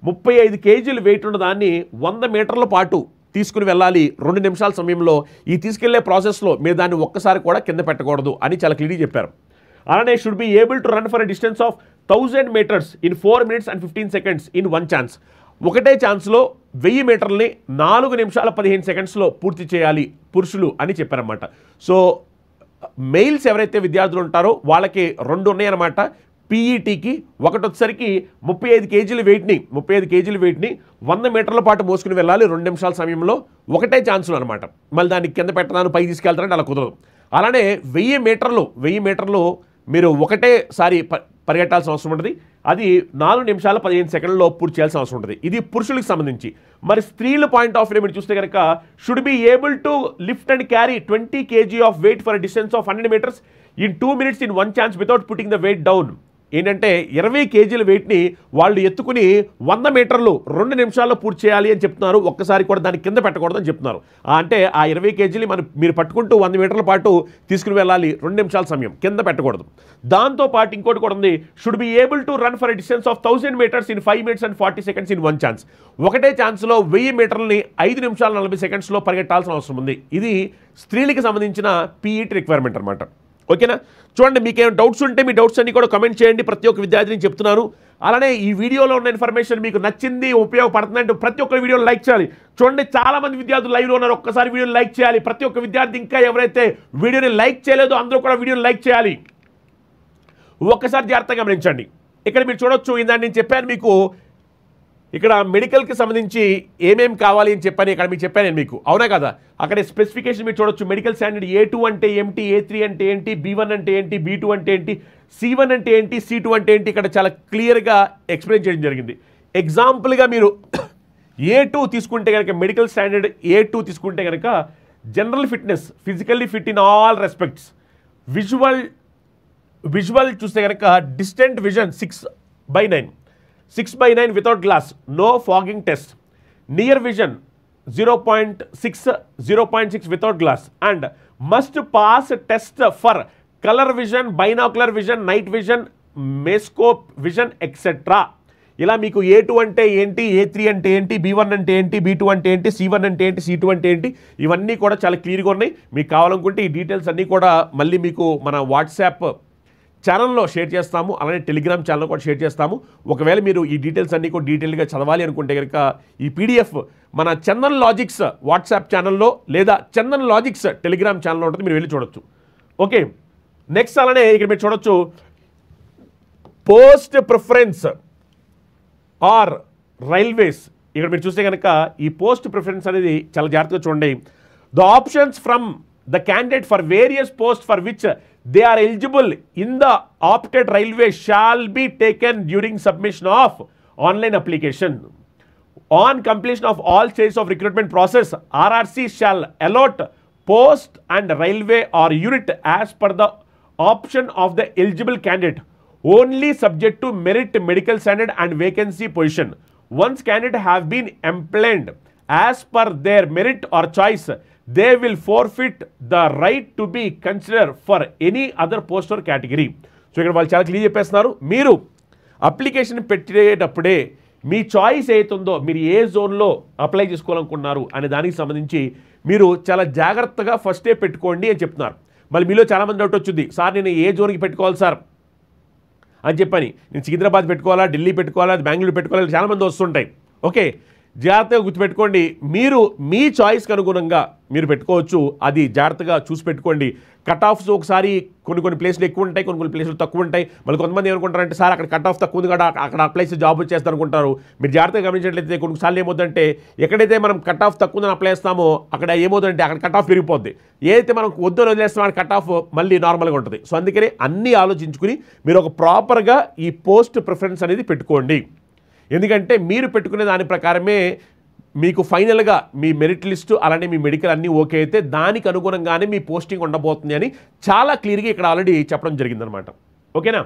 35 kg వెయిట్ ఉన్న దాన్ని 100 మీటర్ల పాటు తీసుకుని వెళ్ళాలి 2 నిమిషాల సమయంలో. ఈ తీసుకెళ్లే ప్రాసెస్లో మీరు దాన్ని ఒక్కసారి కూడా కింద పెట్టకూడదు అని చాలా క్లియర్గా చెప్పారు. అలానే should be able to run for a distance of 1000 meters in 4 minutes and 15 seconds in one chance. ఒకటే ఛాన్స్లో 1000 మీటర్లని 4 నిమిషాల 15 సెకండ్స్లో పూర్తి చేయాలి పురుషులు అని చెప్పారన్నమాట. సో మెయిల్స్ ఎవరైతే విద్యార్థులు ఉంటారో వాళ్ళకి 2 ఉన్నాయన్నమాట. పీఈటీకి ఒకటి వచ్చేసరికి 35 kg వెయిట్ని 100 మీటర్ల పాటు మోసుకుని వెళ్ళాలి 2 నిమిషాల సమయంలో ఒకటే ఛాన్స్లో అనమాట. మళ్ళీ దాన్ని కింద పెట్టడానికి పైకి తీసుకెళ్తారంటే అలా కుదరదు. అలానే 1000 మీటర్లు మీరు ఒకటేసారి పరిగెట్టాల్సిన అవసరం ఉంటుంది. అది 4 నిమిషాల 15 సెకండ్లలో పూర్తి చేయాల్సిన అవసరం ఉంటుంది. ఇది పురుషులకు సంబంధించి. మరి స్త్రీల పాయింట్ ఆఫ్ వ్యూ మీరు చూస్తే కనుక should be able to lift and carry 20 kg of weight for distance of 100 meters in 2 minutes in one chance without putting the weight down. ఏంటంటే 20 kg వెయిట్ని వాళ్ళు ఎత్తుకుని 100 మీటర్లు 2 నిమిషాల్లో పూర్తి చేయాలి అని చెప్తున్నారు. ఒక్కసారి కూడా దాన్ని కింద పెట్టకూడదు అని చెప్తున్నారు. అంటే ఆ 20 kg మీరు పట్టుకుంటూ 100 మీటర్ల పాటు తీసుకుని వెళ్ళాలి 2 నిమిషాల సమయం, కింద పెట్టకూడదు. దాంతోపాటు ఇంకోటి కూడా ఉంది, should be able to run for a distance of 1000 meters in 5 minutes and 40 seconds in one chance. ఒకటే ఛాన్స్లో 1000 మీటర్లని 5 నిమిషాల 40 సెకండ్స్లో పరిగెట్టాల్సిన అవసరం ఉంది. ఇది స్త్రీలకు సంబంధించిన పీఈటీ రిక్వైర్మెంట్ అనమాట. ఓకేనా, చూడండి మీకు ఏమైనా డౌట్స్ ఉంటే మీ డౌట్స్ అన్ని కూడా కమెంట్ చేయండి. ప్రతి ఒక్క విద్యార్థిని చెప్తున్నాను. అలానే ఈ వీడియోలో ఉన్న ఇన్ఫర్మేషన్ మీకు నచ్చింది, ఉపయోగపడుతుందంటే ప్రతి ఒక్క వీడియోని లైక్ చేయాలి. చూడండి చాలా మంది విద్యార్థులు లైవ్లో ఉన్నారు, ఒక్కసారి వీడియోని లైక్ చేయాలి. ప్రతి ఒక్క విద్యార్థి ఇంకా ఎవరైతే వీడియోని లైక్ చేయలేదో అందరూ కూడా వీడియోని లైక్ చేయాలి. ఒక్కసారి జాగ్రత్తగా గమనించండి. ఇక్కడ మీరు చూడొచ్చు, ఇందాక నేను చెప్పాను మీకు ఇక్కడ మెడికల్కి సంబంధించి ఏమేం కావాలి అని చెప్పని ఇక్కడ మీకు చెప్పాను నేను మీకు, అవునా కదా? అక్కడ స్పెసిఫికేషన్ మీరు చూడొచ్చు. మెడికల్ స్టాండర్డ్ A2 అంటే ఏమిటి, A3 అంటే ఏంటి, B1 అంటే ఏంటి, B2 అంటే ఏంటి, C1 అంటే ఏంటి, C2 అంటే ఏంటి, ఇక్కడ చాలా క్లియర్గా ఎక్స్ప్లెయిన్ చేయడం జరిగింది. ఎగ్జాంపుల్గా మీరు A2 తీసుకుంటే కనుక, మెడికల్ స్టాండర్డ్ A2 తీసుకుంటే కనుక general fitness, physically fit in all respects, visual చూస్తే కనుక distant vision 6/9 without glass, no fogging test. Near vision 0.6 without glass, and must pass test for color vision, binocular vision, night vision, mesoscope vision, etc. ఇలా మీకు A2 అంటే ఏంటి, A3 అంటే ఏంటి, B1 అంటే ఏంటి, B2 అంటే ఏంటి, C1 అంటే ఏంటి, C2 అంటే ఏంటి, ఇవన్నీ కూడా చాలా క్లియర్గా ఉన్నాయి. మీకు కావాలనుకుంటే ఈ డీటెయిల్స్ అన్నీ కూడా మళ్ళీ మీకు మన వాట్సాప్ ఛానల్లో షేర్ చేస్తాము. అలానే టెలిగ్రామ్ ఛానల్లో కూడా షేర్ చేస్తాము. ఒకవేళ మీరు ఈ డీటెయిల్స్ అన్నీ కూడా డీటెయిల్గా చదవాలి అనుకుంటే కనుక ఈ PDF మన చందన్ లాజిక్స్ వాట్సాప్ ఛానల్లో లేదా చందన్ లాజిక్స్ టెలిగ్రామ్ ఛానల్లో ఉంటుంది, మీరు వెళ్ళి చూడొచ్చు. ఓకే, నెక్స్ట్ అలానే ఇక్కడ మీరు చూడొచ్చు పోస్ట్ ప్రిఫరెన్స్ ఆర్ రైల్వేస్. ఇక్కడ మీరు చూస్తే కనుక ఈ పోస్ట్ ప్రిఫరెన్స్ అనేది చాలా జాగ్రత్తగా చూడండి. The options from the candidate for various post for which they are eligible in the opted railway shall be taken during submission of online application. On completion of all stages of recruitment process, RRC shall allot post and railway or unit as per the option of the eligible candidate, only subject to merit, medical standard and vacancy position. Once candidate have been employed as per their merit or choice, they will forfeit the right to be considered for any other post or category. So ఇక్కడ వాళ్ళు చాలా clear చెప్పేస్తున్నారు. మీరు application పెట్టేటప్పుడే మీ choice ఏతుందో, మీరు ఏ జోన్లో apply చేసుకోవాలనుకున్నారు అనే దానికి సంబంధించి మీరు చాలా జాగ్రత్తగా ఫస్టే పెట్టుకోండి అని చెప్తున్నారు. మళ్ళీ మీలో చాలామంది డౌట్ వచ్చింది, సార్ నేను ఏ జోన్కి పెట్టుకోవాలి సార్ అని చెప్పని, నేను సికింద్రాబాద్ పెట్టుకోవాలా, ఢిల్లీ పెట్టుకోవాలా, బెంగళూరు పెట్టుకోవాలా, చాలామంది వస్తుంటాయి. ఓకే, జాగ్రత్తగా గుర్తుపెట్టుకోండి. మీరు మీ చాయిస్కి అనుగుణంగా మీరు పెట్టుకోవచ్చు. అది జాగ్రత్తగా చూసి పెట్టుకోండి. కట్ ఆఫ్స్ ఒకసారి కొన్ని ప్లేస్లు ఎక్కువ ఉంటాయి, కొన్ని ప్లేస్లు తక్కువ ఉంటాయి. మళ్ళీ కొంతమంది ఏమనుకుంటారంటే సార్ అక్కడ కట్ ఆఫ్ తక్కువ ఉంది కదా, అక్కడ అప్లై చేసి జాబ్ వచ్చేస్తారు అనుకుంటారు. మీరు జాగ్రత్తగా గమనించినట్లయితే కొన్నిసార్లు ఏమవుతుందంటే ఎక్కడైతే మనం కట్ ఆఫ్ తక్కువ ఉందని అప్లై చేస్తామో అక్కడ ఏమవుతుందంటే అక్కడ కట్ ఆఫ్ పెరిగిపోద్ది. ఏదైతే మనం వద్దని వదిలేస్తామో అక్కడ కట్ ఆఫ్ మళ్ళీ నార్మల్గా ఉంటుంది. సో అందుకని అన్నీ ఆలోచించుకుని మీరు ఒక ప్రాపర్గా ఈ పోస్ట్ ప్రిఫరెన్స్ అనేది పెట్టుకోండి. ఎందుకంటే మీరు పెట్టుకునే దాని ప్రకారమే మీకు ఫైనల్గా మీ మెరిట్ లిస్టు అలానే మీ మెడికల్ అన్నీ ఓకే అయితే దానికి అనుగుణంగానే మీ పోస్టింగ్ ఉండబోతుంది అని చాలా క్లియర్గా ఇక్కడ ఆల్రెడీ చెప్పడం జరిగిందనమాట. ఓకేనా?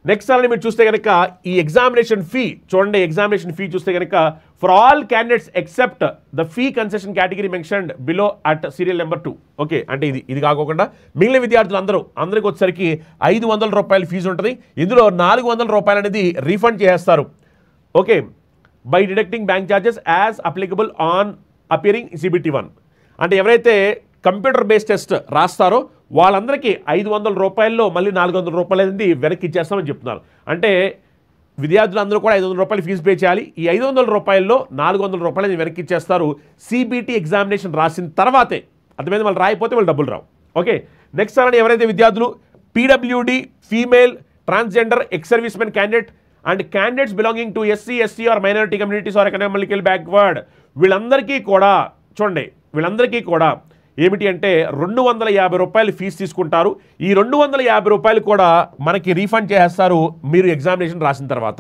నెక్స్ట్ అలానే మీరు చూస్తే కనుక ఈ ఎగ్జామినేషన్ ఫీ చూడండి. ఎగ్జామినేషన్ ఫీ చూస్తే కనుక for all candidates except the fee concession category mentioned below at serial number 2. Okay, అంటే ఇది కాకుండా మిగిలిన విద్యార్థులు అందరికి వచ్చేసరికి 500 రూపాయల ఫీజు ఉంటుంది. ఇందులో 400 రూపాయలు అనేది రీఫండ్ చేస్తారు. Okay, by deducting bank charges as applicable on appearing CBT 1. అంటే ఎవరైతే కంప్యూటర్ బేస్డ్ టెస్ట్ రాస్తారో వాళ్ళందరికీ 500 రూపాయల్లో మళ్ళీ 400 రూపాయలు అనేది వెనక్కి ఇచ్చేస్తామని చెప్తున్నారు. అంటే విద్యార్థులందరూ కూడా 500 రూపాయలు ఫీజు పే చేయాలి. ఈ 500 రూపాయల్లో 400 రూపాయలు వెనక్కి ఇచ్చేస్తారు CBT ఎగ్జామినేషన్ రాసిన తర్వాతే. అర్థమైంది? వాళ్ళు రాయిపోతే వాళ్ళు డబ్బులు రావు. ఓకే, నెక్స్ట్ అలానే ఎవరైతే విద్యార్థులు PWD female transgender ex servicemen candidate and candidates belonging to SC, ST or minority communities or economical backward వీళ్ళందరికీ కూడా చూడండి, వీళ్ళందరికీ కూడా ఏమిటి అంటే 250 రూపాయలు ఫీజు తీసుకుంటారు. ఈ 250 రూపాయలు కూడా మనకి రీఫండ్ చేస్తారు మీరు ఎగ్జామినేషన్ రాసిన తర్వాత.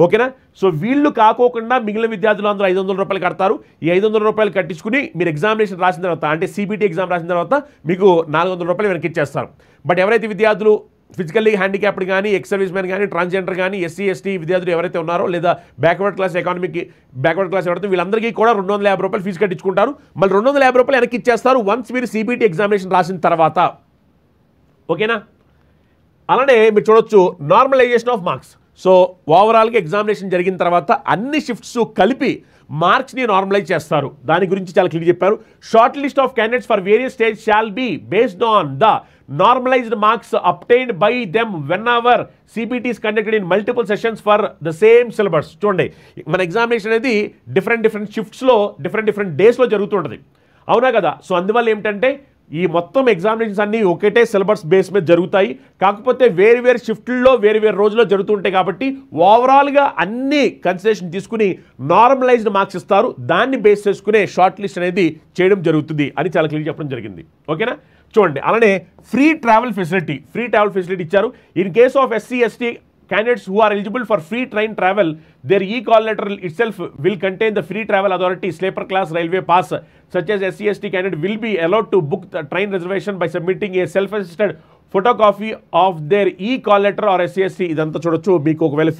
ఓకేనా? సో వీళ్ళు కాకోకుండా మిగిలిన విద్యార్థులు అందరూ 500 రూపాయలు కడతారు. ఈ 500 రూపాయలు కట్టించుకుని మీరు ఎగ్జామినేషన్ రాసిన తర్వాత అంటే CBT ఎగ్జామ్ రాసిన తర్వాత మీకు 400 రూపాయలు వెనక్కి ఇచ్చేస్తారు. బట్ ఎవరైతే విద్యార్థులు ఫిజికల్లీ హ్యాండిక్యాప్డ్ కానీ ఎక్స్ సర్వీస్ మెన్ కానీ ట్రాన్స్జెండర్ కానీ SC, ST విద్యార్థులు ఎవరైతే ఉన్నారో లేదా బ్యాక్వర్డ్ క్లాస్ ఎకానమీకి బ్యాక్వర్డ్ క్లాస్ ఎవరైతే వీళ్ళందరికీ కూడా 250 రూపాయలు ఫీజు కట్టించుకుంటారు. మళ్ళీ 250 రూపాయలు వెనక్కి ఇచ్చేస్తారు వన్స్ మీరు CBT ఎగ్జామినేషన్ రాసిన తర్వాత. ఓకేనా? అలానే మీరు చూడొచ్చు నార్మలైజేషన్ ఆఫ్ మార్క్స్. సో ఓవరాల్గా ఎగ్జామినేషన్ జరిగిన తర్వాత అన్ని షిఫ్ట్స్ కలిపి మార్క్స్ని నార్మలైజ్ చేస్తారు. దాని గురించి చాలా క్లియర్ చెప్పారు. Short list of candidates for various stage shall be based on the normalised marks obtained by them when our CBT is conducted in multiple sessions for the same syllabus. చూడండి, మన examination అనేది different షిఫ్ట్స్లో different డేస్లో జరుగుతుంటుంది. అవునా కదా? So అందువల్ల ఏమిటంటే ఈ మొత్తం ఎగ్జామినేషన్స్ అన్నీ ఒకటే సిలబస్ బేస్ మీద జరుగుతాయి. కాకపోతే వేరు షిఫ్ట్లలో వేరు రోజుల్లో జరుగుతుంటాయి కాబట్టి ఓవరాల్గా అన్ని కన్సిడరేషన్ తీసుకుని నార్మలైజ్డ్ మార్క్స్ ఇస్తారు. దాన్ని బేస్ చేసుకునే షార్ట్ లిస్ట్ అనేది చేయడం జరుగుతుంది అని చాలా క్లియర్ చెప్పడం జరిగింది. ఓకేనా? చూడండి, అలానే ఫ్రీ ట్రావెల్ ఫెసిలిటీ ఇచ్చారు. In case of SC, ST candidates who are eligible for free train travel, their e-call letter itself will contain the free travel authority sleeper class railway pass, such as SC, ST candidate will be allowed to book the train reservation by submitting a self-assisted photocopy of their e-call letter or SC, ST. ఇదంతా చూడొచ్చు. మీకు ఒకవేళ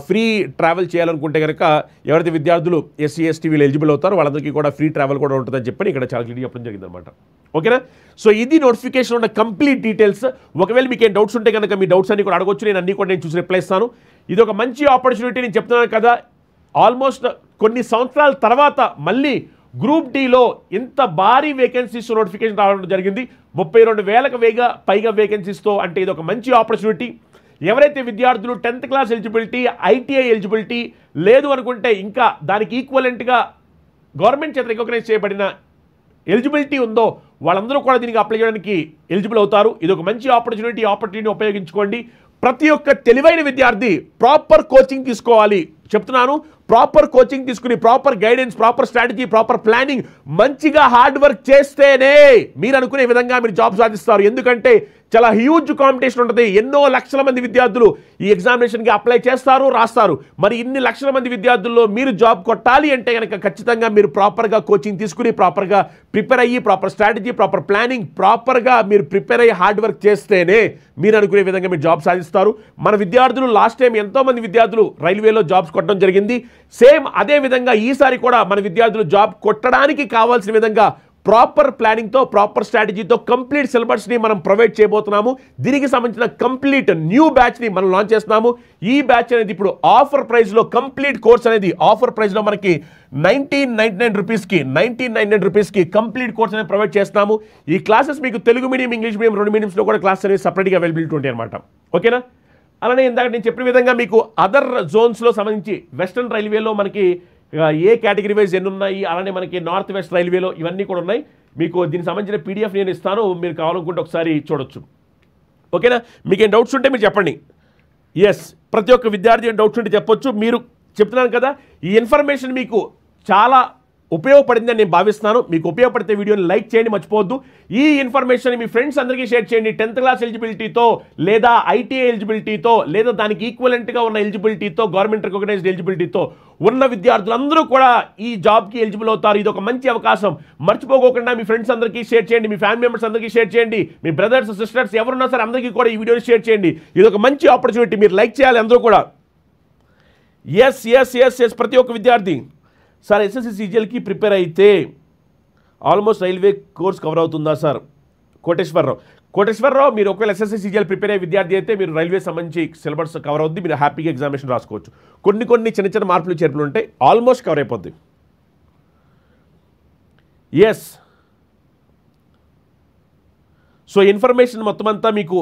free travel చేయాలనుకుంటే కనుక ఎవరైతే విద్యార్థులు SC, ST వీళ్ళు eligible అవుతారో వాళ్ళందరికీ కూడా ఫ్రీ ట్రావెల్ కూడా ఉంటుందని చెప్పని ఇక్కడ చాలా క్లియర్గా చెప్పడం జరిగిందనమాట. ఓకేనా? సో ఇది నోటిఫికేషన్ ఉన్న కంప్లీట్ డీటెయిల్స్. ఒకవేళ మీకు ఏం డౌట్స్ ఉంటే కనుక మీ డౌట్స్ అన్ని కూడా అడగొచ్చు. నేను అన్ని కూడా చూసి రిప్లై ఇస్తాను. ఇది ఒక మంచి ఆపర్చునిటీ నేను చెప్తున్నాను కదా. ఆల్మోస్ట్ కొన్ని సంవత్సరాల తర్వాత మళ్ళీ గ్రూప్ Dలో ఇంత భారీ వేకెన్సీస్ నోటిఫికేషన్ రావడం జరిగింది. 32,000 పైగా వేకెన్సీస్తో. అంటే ఇది ఒక మంచి ఆపర్చునిటీ. ఎవరైతే విద్యార్థులు 10th class eligibility, ITI eligibility లేదు అనుకుంటే ఇంకా దానికి ఈక్వలెంట్గా గవర్నమెంట్ చేత రికగ్నైజ్ చేయబడిన ఎలిజిబిలిటీ ఉందో వాళ్ళందరూ కూడా దీనికి అప్లై చేయడానికి ఎలిజిబుల్ అవుతారు. ఇది ఒక మంచి ఆపర్చునిటీని ఉపయోగించుకోండి. ప్రతి ఒక్క తెలివైన విద్యార్థి ప్రాపర్ కోచింగ్ తీసుకోవాలి. చెప్తున్నాను, ప్రాపర్ కోచింగ్ తీసుకుని proper guidance, proper strategy, proper planning మంచిగా హార్డ్ వర్క్ చేస్తేనే మీరు అనుకునే విధంగా మీరు జాబ్ సాధిస్తారు. ఎందుకంటే చాలా హ్యూజ్ కాంపిటీషన్ ఉంటుంది. ఎన్నో లక్షల మంది విద్యార్థులు ఈ ఎగ్జామినేషన్కి అప్లై చేస్తారు, రాస్తారు. మరి ఇన్ని లక్షల మంది విద్యార్థుల్లో మీరు జాబ్ కొట్టాలి అంటే కనుక ఖచ్చితంగా మీరు ప్రాపర్గా కోచింగ్ తీసుకుని ప్రాపర్గా ప్రిపేర్ అయ్యి ప్రాపర్ స్ట్రాటజీ, ప్రాపర్ ప్లానింగ్, ప్రాపర్గా మీరు ప్రిపేర్ అయ్యి హార్డ్ వర్క్ చేస్తేనే మీరు అనుకునే విధంగా మీరు జాబ్ సాధిస్తారు. మన విద్యార్థులు లాస్ట్ టైం ఎంతోమంది విద్యార్థులు రైల్వేలో జాబ్స్ కొట్టడం జరిగింది. సేమ్ అదే విధంగా ఈసారి కూడా మన విద్యార్థులు జాబ్ కొట్టడానికి కావాల్సిన విధంగా ప్రాపర్ ప్లానింగ్తో, ప్రాపర్ స్ట్రాటజీతో కంప్లీట్ సిలబస్ని మనం ప్రొవైడ్ చేయబోతున్నాము. దీనికి సంబంధించిన కంప్లీట్ న్యూ బ్యాచ్ని మనం లాంచ్ చేస్తున్నాము. ఈ బ్యాచ్ అనేది ఇప్పుడు ఆఫర్ ప్రైస్లో కంప్లీట్ కోర్స్ అనేది ఆఫర్ ప్రైస్లో మనకి 1999 రూపీస్కి కంప్లీట్ కోర్స్ అనేది ప్రొవైడ్ చేస్తున్నాము. ఈ క్లాసెస్ మీకు తెలుగు మీడియం, ఇంగ్లీష్ మీడియం 2 మీడియంస్లో కూడా క్లాస్ అనేది సపరేట్గా అవైలబిలిటీ ఉంటాయి అనమాట. ఓకేనా? అలానే ఇందాక నేను చెప్పిన విధంగా మీకు అదర్ జోన్స్లో సంబంధించి వెస్టర్న్ రైల్వేలో మనకి ఏ కేటగిరీ వైజ్ ఎన్ని ఉన్నాయి, అలానే మనకి నార్త్ వెస్ట్ రైల్వేలో ఇవన్నీ కూడా ఉన్నాయి. మీకు దీనికి సంబంధించిన పీడిఎఫ్ నేను ఇస్తాను, మీరు కావాలనుకుంటే ఒకసారి చూడొచ్చు. ఓకేనా? మీకు ఏం డౌట్స్ ఉంటే మీరు చెప్పండి. ఎస్, ప్రతి ఒక్క విద్యార్థి ఏం డౌట్స్ ఉంటే చెప్పొచ్చు. మీరు చెప్తున్నాను కదా, ఈ ఇన్ఫర్మేషన్ మీకు చాలా ఉపయోగపడిందని నేను భావిస్తున్నాను. మీకు ఉపయోగపడితే వీడియోని లైక్ చేయండి, మర్చిపోవద్దు. ఈ ఇన్ఫర్మేషన్ మీ ఫ్రెండ్స్ అందరికీ షేర్ చేయండి. 10th క్లాస్ ఎలిజిబిలిటీతో లేదా ఐటీఐ ఎలిజిబిలిటీతో లేదా దానికి ఈక్వలెంట్గా ఉన్న ఎలిజిబిలిటీతో, గవర్నమెంట్ రికగ్నైజ్డ్ ఎలిజిబిలిటీతో ఉన్న విద్యార్థులందరూ కూడా ఈ జాబ్కి ఎలిజిబుల్ అవుతారు. ఇది ఒక మంచి అవకాశం. మర్చిపోకుండా మీ ఫ్రెండ్స్ అందరికీ షేర్ చేయండి, మీ ఫ్యామిలీ మెంబర్స్ అందరికీ షేర్ చేయండి, మీ బ్రదర్స్ సిస్టర్స్ ఎవరున్నా సరే అందరికీ కూడా ఈ వీడియోని షేర్ చేయండి. ఇది ఒక మంచి ఆపర్చునిటీ, మీరు లైక్ చేయాలి అందరూ కూడా. ఎస్ ఎస్ ఎస్ ఎస్ ప్రతి ఒక్క విద్యార్థి సార్ ఎస్ఎస్సి సీజీఎల్కి ప్రిపేర్ అయితే ఆల్మోస్ట్ రైల్వే కోర్స్ కవర్ అవుతుందా సార్? కోటేశ్వరరావు మీరు ఒకవేళ ఎస్ఎస్సి సీజీఎల్ ప్రిపేర్ అయ్యే విద్యార్థి అయితే మీరు రైల్వే సంబంధించి సిలబస్ కవర్ అవుద్ది, మీరు హ్యాపీగా ఎగ్జామినేషన్ రాసుకోవచ్చు. కొన్ని చిన్న చిన్న మార్పులు చేర్పులు ఉంటాయి, ఆల్మోస్ట్ కవర్ అయిపోద్ది. ఎస్, సో ఇన్ఫర్మేషన్ మొత్తం అంతా మీకు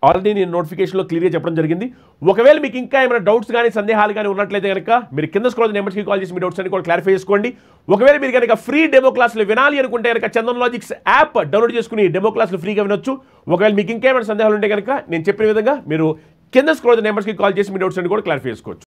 ఆల్రెడీ నేను నోటిఫికేషన్లో క్లియర్గా చెప్పడం జరిగింది. ఒకవేళ మీకు ఇంకా ఏమైనా డౌట్స్ కానీ సందేహాలు కానీ ఉన్నట్లయితే కనుక మీరు కింద స్క్రోల్ నెంబర్స్కి కాల్ చేసి మీ డౌట్స్ అన్ని కూడా క్లారిఫై చేసుకోండి. ఒకవేళ మీరు కనుక ఫ్రీ డెమో క్లాసులు వినాలి అనుకుంటే కనుక చందన్ లాజిక్స్ యాప్ డౌన్లోడ్ చేసుకుని డెమో క్లాసులు ఫ్రీగా వినొచ్చు. ఒకవేళ మీకు ఇంకేమైనా సందేహాలు ఉంటే కనుక నేను చెప్పిన విధంగా మీరు కింద స్క్రోల్ నెంబర్స్కి కాల్ చేసి మీ డౌట్స్ అన్ని కూడా క్లారిఫై చేసుకోవచ్చు.